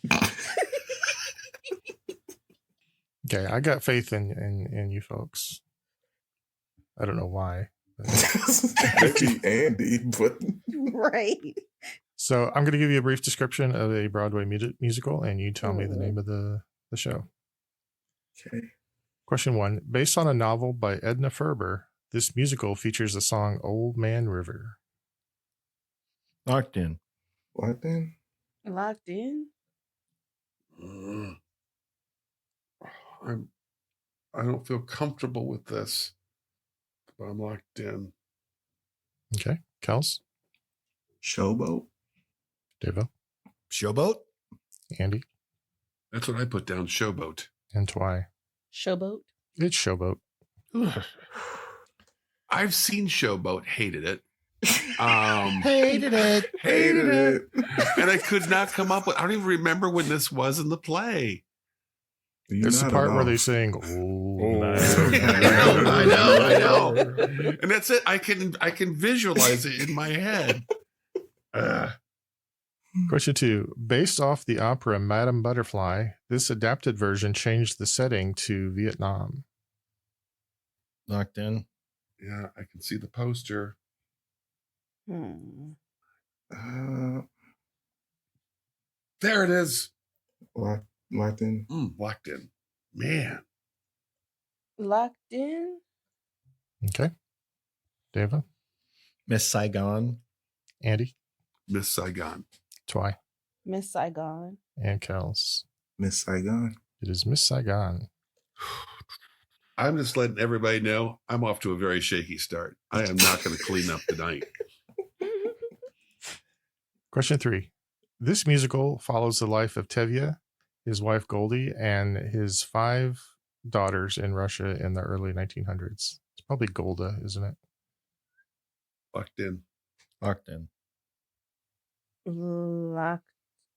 Okay, I got faith in you folks. I don't know why. Maybe Andy, but Right. So I'm going to give you a brief description of a Broadway musical, and you tell me the name of the show. okay. Question 1. Based on a novel by Edna Ferber, this musical features the song Old Man River. Locked in. What then? Locked in. I don't feel comfortable with this, but I'm locked in. Okay. Kels? Showboat. Devo? Showboat. Andy? That's what I put down, Showboat. And Twy? Showboat. It's Showboat. I've seen Showboat, hated it. Hated it. Hated it. And I could not come up with, I don't even remember when this was in the play. It's the part where they sing, "Oh, man." I know. And that's it. I can visualize it in my head. Question 2. Based off the opera Madame Butterfly, this adapted version changed the setting to Vietnam. Locked in. Yeah, I can see the poster. Hmm. There it is. Locked in. Locked in. Man. Locked in. Okay. Deva? Miss Saigon. Andy? Miss Saigon. Twy? Miss Saigon. And Kels? Miss Saigon. It is Miss Saigon. I'm just letting everybody know I'm off to a very shaky start. I am not going to clean up tonight. Question 3. This musical follows the life of Tevye, his wife Goldie, and his 5 daughters in Russia in the early 1900s. It's probably Golda, isn't it? Locked in. Locked in. Locked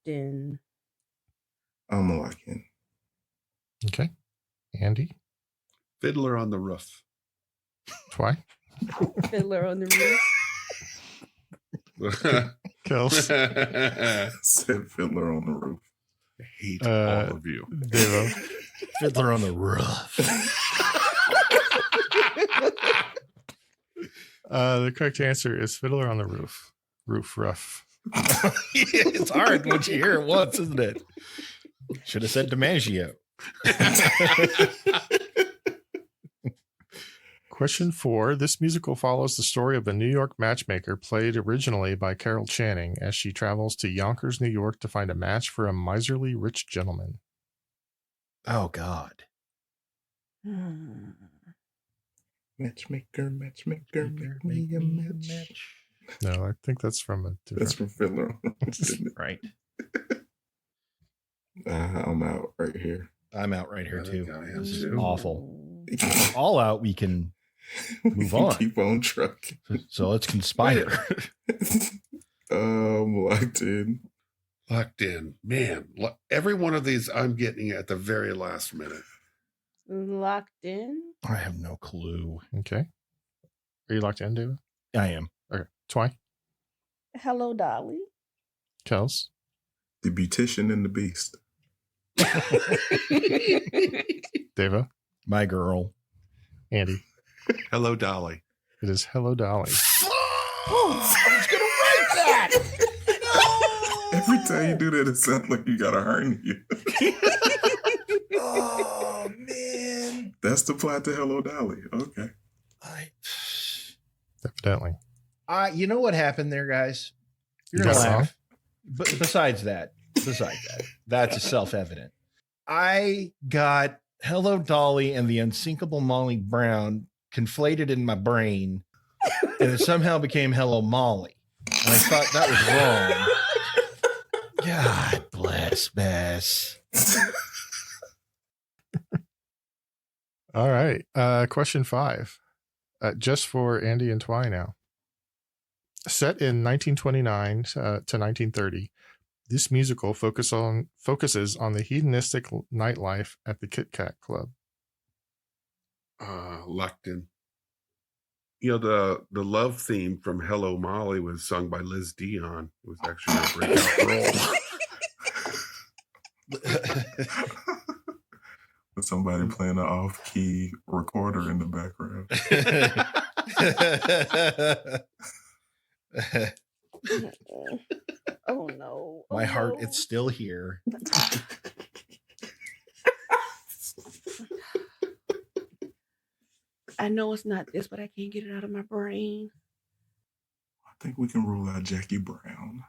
in. I'm locked in. Okay. Andy? Fiddler on the Roof. Twy? Fiddler on the Roof. Kels? Said Fiddler on the Roof. I hate all of you. Devo? Fiddler on the Roof. The correct answer is Fiddler on the Roof. Roof rough. It's hard once you hear it once, isn't it? Should have said DiMaggio. Question 4. This musical follows the story of a New York matchmaker played originally by Carol Channing as she travels to Yonkers, New York to find a match for a miserly rich gentleman. Oh, God. Matchmaker, make me a match. No, I think that's from a different... That's from Fiddler on the Roof, isn't it? Right. I'm out right here. I'm out right here, too. This is too. awful. All out, we can move on. Keep on trucking. So let's conspire. I'm locked in. Locked in. Man, every one of these I'm getting at the very last minute. Locked in. I have no clue. Okay. Are you locked in, David? I am. Okay. Twy? Hello, Dolly. Kels? The Beautician and the Beast. Deva, My girl. Andy. Hello, Dolly. It is Hello Dolly. I was gonna write that. Every time you do that, it sounds like you got a hernia. Oh man. That's the plot to Hello Dolly. Okay. Evidently. You know what happened there, guys? You're You gonna got it laugh. But besides that, that's a self-evident. I got Hello Dolly and the Unsinkable Molly Brown conflated in my brain, and it somehow became Hello Molly. And I thought that was wrong. God bless Bess. All right. Question 5. Just for Andy and Twy now. Set in 1929 to 1930, this musical focuses on the hedonistic nightlife at the Kit Kat Club. Locked in. You know, the love theme from Hello Molly was sung by Liz Dion. It was actually a breakout role. With somebody playing an off-key recorder in the background. Oh no. My heart, it's still here. I know it's not this, but I can't get it out of my brain. I think we can rule out Jackie Brown.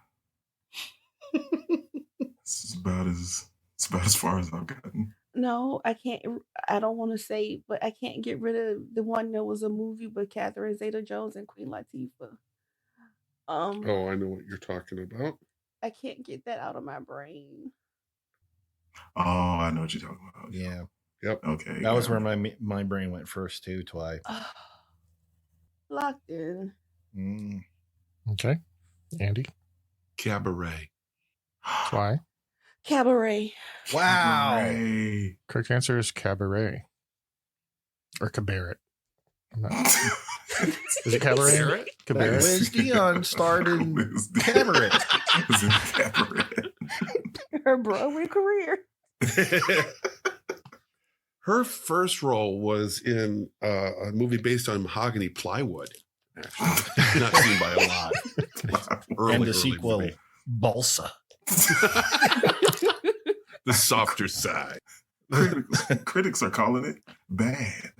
It's about as far as I've gotten. No, I can't. I don't want to say, but I can't get rid of the one that was a movie with Catherine Zeta-Jones and Queen Latifah. Oh, I know what you're talking about. I can't get that out of my brain. Oh, I know what you're talking about. Yeah. Yep. Okay. That was where my brain went first too, Twy. Locked in. Okay. Andy. Cabaret. Twy. Cabaret. Wow. Hooray. Correct answer is Cabaret. Or Cabaret. I'm not. Is it Cabaret? Cabaret. Liz Dion starred in Liz Dion Cabaret. was in Cabaret. Her Broadway career. Her first role was in a movie based on mahogany plywood. Actually, not seen by a lot. And the sequel, movie. Balsa. The softer side. Critics are calling it bad.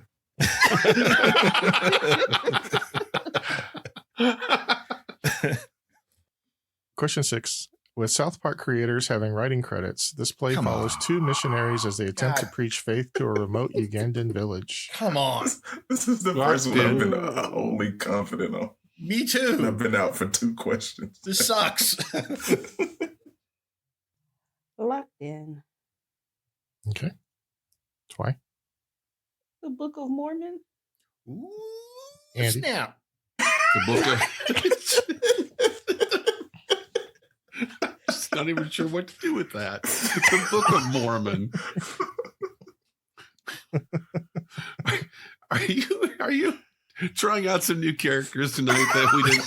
Question 6. With South Park creators having writing credits, this play follows two missionaries as they attempt to preach faith to a remote Ugandan village. Come on. This is the first one I've been wholly confident on. Me And too. I've been out for 2 questions. This sucks. Locked in. Okay. Twy. The Book of Mormon. Ooh, Andy. snap. The book of... I'm just not even sure what to do with that. The Book of Mormon. Are you trying out some new characters tonight that we didn't?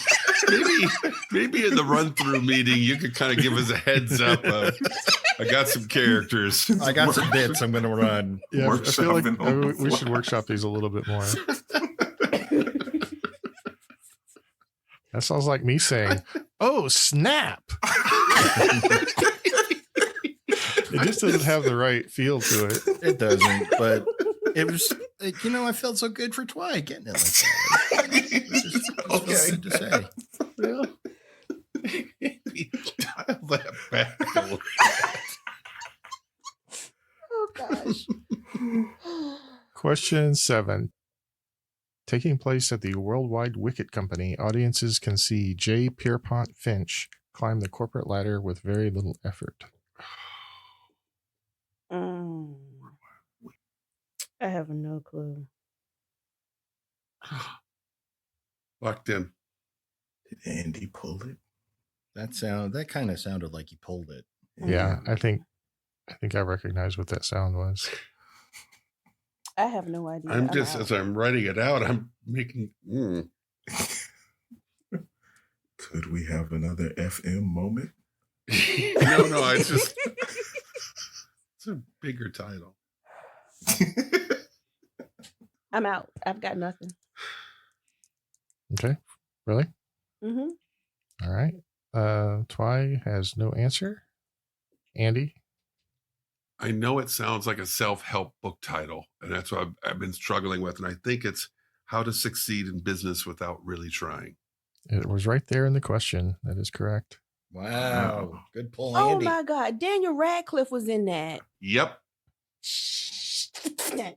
Maybe in the run-through meeting you could kind of give us a heads up of, I got some characters. I got some bits I'm going to run. Yeah, I feel like Workshopping on the we should fly. workshop these a little bit more. That sounds like me saying, "Oh, snap!" It just doesn't have the right feel to it. It doesn't, but it was, I felt so good for Twy getting it like that. It's just good to say. Dial that back a little. Oh gosh. Question 7. Taking place at the Worldwide Wicket Company, audiences can see J. Pierpont Finch climb the corporate ladder with very little effort. I have no clue. Locked in. Did Andy pull it? That kind of sounded like he pulled it. Yeah, I think I recognize what that sound was. I have no idea. I'm just, as I'm writing it out, I'm making. Could we have another FM moment? No, it's just it's a bigger title. I'm out. I've got nothing. Okay. Really? Mm-hmm. All right. Twy has no answer. Andy? I know it sounds like a self-help book title, and that's what I've been struggling with. And I think it's How to Succeed in Business Without Really Trying. It was right there in the question. That is correct. Wow. Good pull, Oh Andy. my God. Daniel Radcliffe was in that. Yep. I'm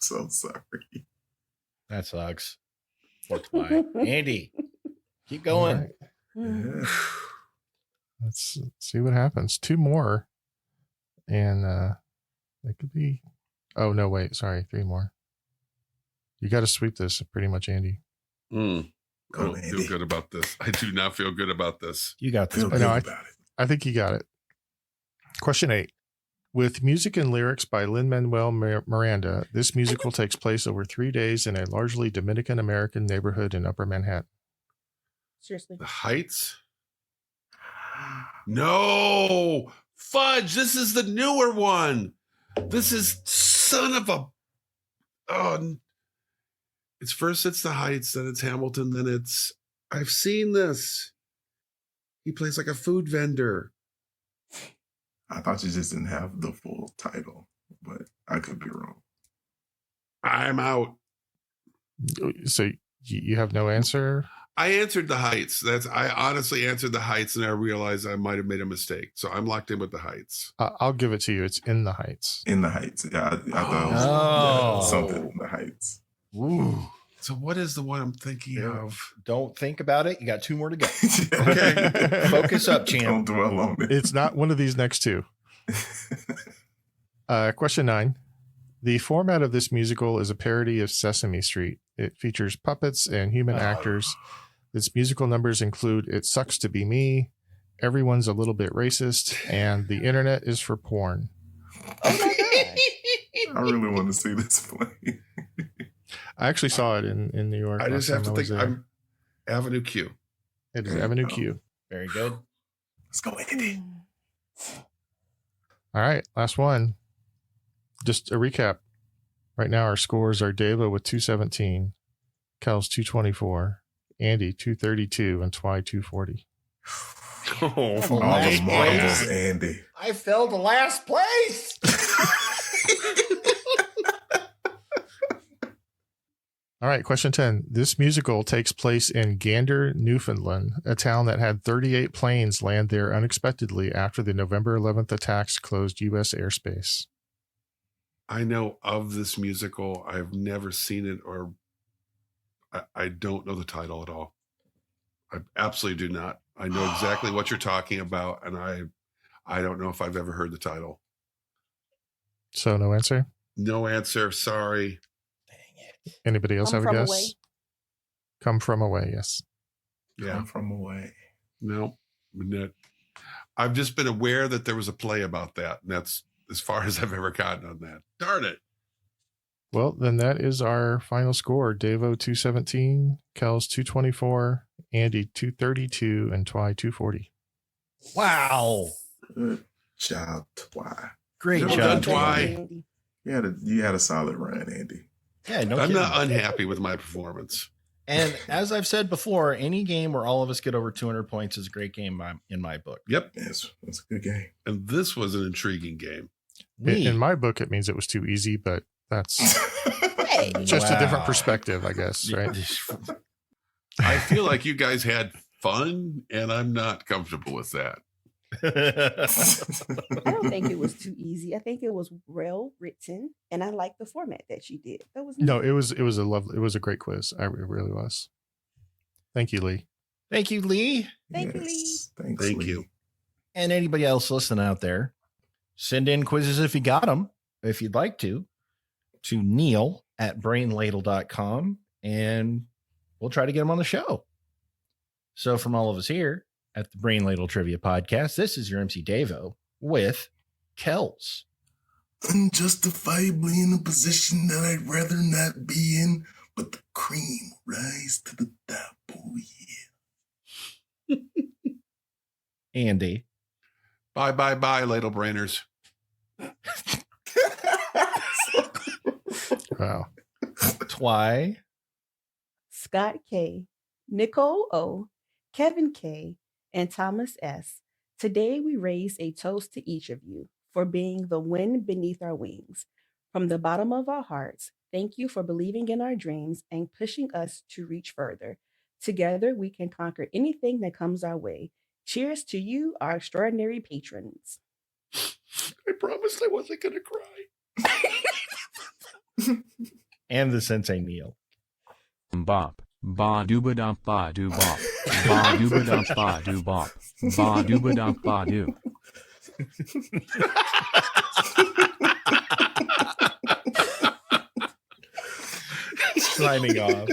so sorry. That sucks. Poor Twy. Andy, keep going. All right. Mm. Yeah. Let's see what happens. 2 more. And it could be. Oh, no, wait. Sorry. 3 more. You got to sweep this pretty much, Andy. I Go, don't feel Andy. good about this. I do not feel good about this. You got this. Feel buddy. good know, about it. I think you got it. Question 8. With music and lyrics by Lin-Manuel Miranda, this musical takes place over 3 days in a largely Dominican-American neighborhood in Upper Manhattan. Seriously. The Heights? No! Fudge! This is the newer one. This is son of a... Oh, it's first it's The Heights, then it's Hamilton, then it's... I've seen this. He plays like a food vendor. I thought you just didn't have the full title, but I could be wrong. I'm out. So you have no answer? I answered The Heights. I honestly answered The Heights, and I realized I might have made a mistake. So I'm locked in with The Heights. I'll give it to you. It's In the Heights. In the Heights. Yeah, I thought it was Oh. something in the Heights. Ooh. So what is the one I'm thinking Yeah. of? Don't think about it. You got 2 more to go. Okay. Focus up, champ. Don't dwell on it. It's not one of these next 2. Question 9. The format of this musical is a parody of Sesame Street. It features puppets and human actors. Its musical numbers include It Sucks to Be Me, Everyone's a Little Bit Racist, and The Internet is for Porn. Oh my God. I really want to see this play. I actually saw it in New York. I just last have to time I was think. there. I'm Avenue Q. It is Avenue Q. Very good. Let's go, Andy. All right, last one. Just a recap. Right now, our scores are Dava with 217, Kel's 224, Andy 232, and Twy 240. Oh, All Last the marbles, place. Andy. I fell to last place. All right, question 10. This musical takes place in Gander, Newfoundland, a town that had 38 planes land there unexpectedly after the November 11th attacks closed U.S. airspace. I know of this musical. I've never seen it, or I don't know the title at all. I absolutely do not. I know exactly what you're talking about, and I don't know if I've ever heard the title. So no answer? No answer. Sorry. Anybody else Come have a From guess? Away. Come From Away, yes. Yeah. Come from away. No. I've just been aware that there was a play about that, and that's as far as I've ever gotten on that. Darn it. Well, then that is our final score. Davo 217, Kel's 224, Andy 232, and Twy 240. Wow. Good job, Twy. Great Well job, done, Twy. Twy. You had a solid run, Andy. Yeah, no I'm kidding. not unhappy with my performance. And as I've said before, any game where all of us get over 200 points is a great game in my book. Yep. Yes, that's a good game. And this was an intriguing game. In my book, it means it was too easy, but that's Hey. just a different Wow. perspective, I guess, right? I feel like you guys had fun, and I'm not comfortable with that. I don't think it was too easy. I think it was well written, and I like the format that she did. That was No, it was a great quiz. It really was. Thank you, Leigh. Thank you, Leigh. Thank you, Leigh. Yes, thanks, Thank Leigh. you. And anybody else listening out there, send in quizzes if you got them, if you'd like to Neil@brainladle.com, and we'll try to get them on the show. So from all of us here at the Brain Ladle Trivia Podcast, this is your MC Davo with Kells. Unjustifiably in a position that I'd rather not be in, but the cream rise to the top. Oh, yeah. Andy. Bye, bye, bye, ladle brainers. Wow. Twy. Scott K, Nicole O, Kevin K, and Thomas S. Today we raise a toast to each of you for being the wind beneath our wings. From the bottom of our hearts, thank you for believing in our dreams and pushing us to reach further. Together we can conquer anything that comes our way. Cheers to you, our extraordinary patrons. I promised I wasn't going to cry. And the Sensei Neil. Bop. Ba dooba dump ba doo bop. Ba dooba dump ba doo bop. Ba dooba dump ba doo. Signing off.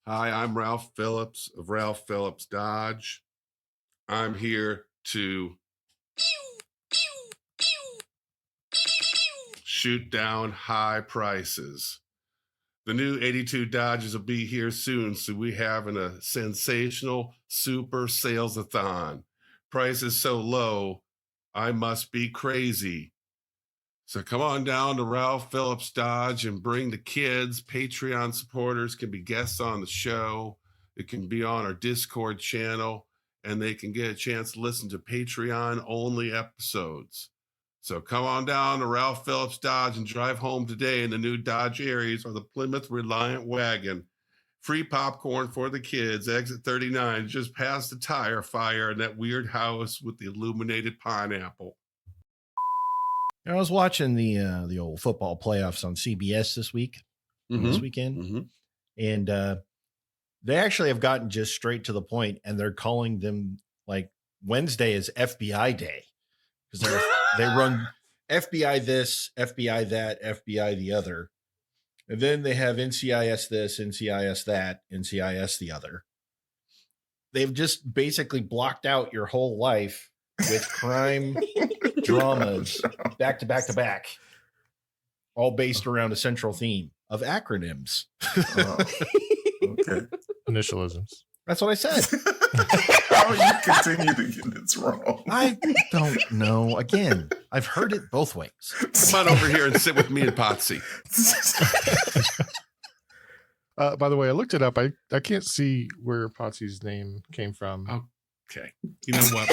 Hi, I'm Ralph Phillips of Ralph Phillips Dodge. I'm here to shoot down high prices. The new 82 Dodges will be here soon, so we having a sensational super sales-a-thon. Prices so low, I must be crazy. So come on down to Ralph Phillips Dodge and bring the kids. Patreon supporters can be guests on the show. It can be on our Discord channel, and they can get a chance to listen to Patreon-only episodes. So come on down to Ralph Phillips Dodge and drive home today in the new Dodge Aries or the Plymouth Reliant wagon. Free popcorn for the kids. Exit 39, just past the tire fire and that weird house with the illuminated pineapple. I was watching the old football playoffs on CBS this weekend, and they actually have gotten just straight to the point, and they're calling them like Wednesday is FBI Day because they run FBI this, FBI that, FBI the other, and then they have NCIS this, NCIS that, NCIS the other. They've just basically blocked out your whole life with crime dramas back to back to back, all based around a central theme of acronyms. Okay. Initialisms. That's what I said. How you continue to get this wrong? I don't know. Again, I've heard it both ways. Come on over here and sit with me and Potsy. By the way, I looked it up. I can't see where Potsy's name came from. Okay. You know what?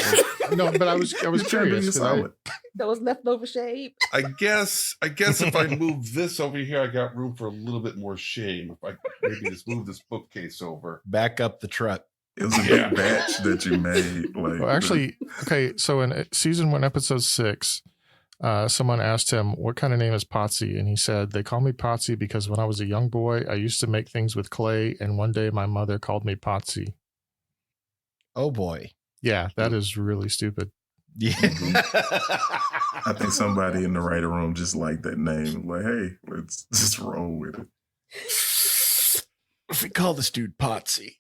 No, but I was curious. That was leftover shade. I guess if I move this over here, I got room for a little bit more shame. If I maybe just move this bookcase over. Back up the truck. It was a big batch that you made. Like, well, actually, okay. So in season 1, episode 6, someone asked him, what kind of name is Potsy? And he said, they call me Potsy because when I was a young boy, I used to make things with clay. And one day my mother called me Potsy. Oh boy. Yeah, that is really stupid. Yeah. I think somebody in the writer room just liked that name. Like, hey, let's just roll with it. If we call this dude Potsy.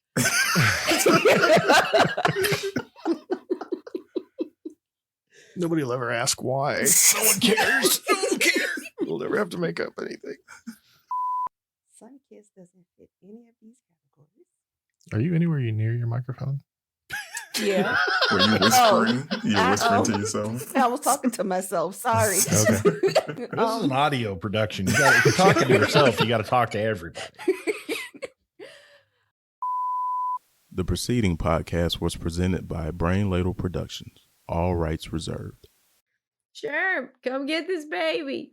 Nobody will ever ask why. No one cares. No one cares. We'll never have to make up anything. Sun Kiss doesn't fit any of these categories. Are you anywhere near your microphone? Yeah. Were you whispering? You were whispering to yourself? I was talking to myself. Sorry. Okay. This is an audio production. If you're talking to yourself, you got to talk to everybody. The preceding podcast was presented by Brain Ladle Productions. All rights reserved. Sure, come get this baby.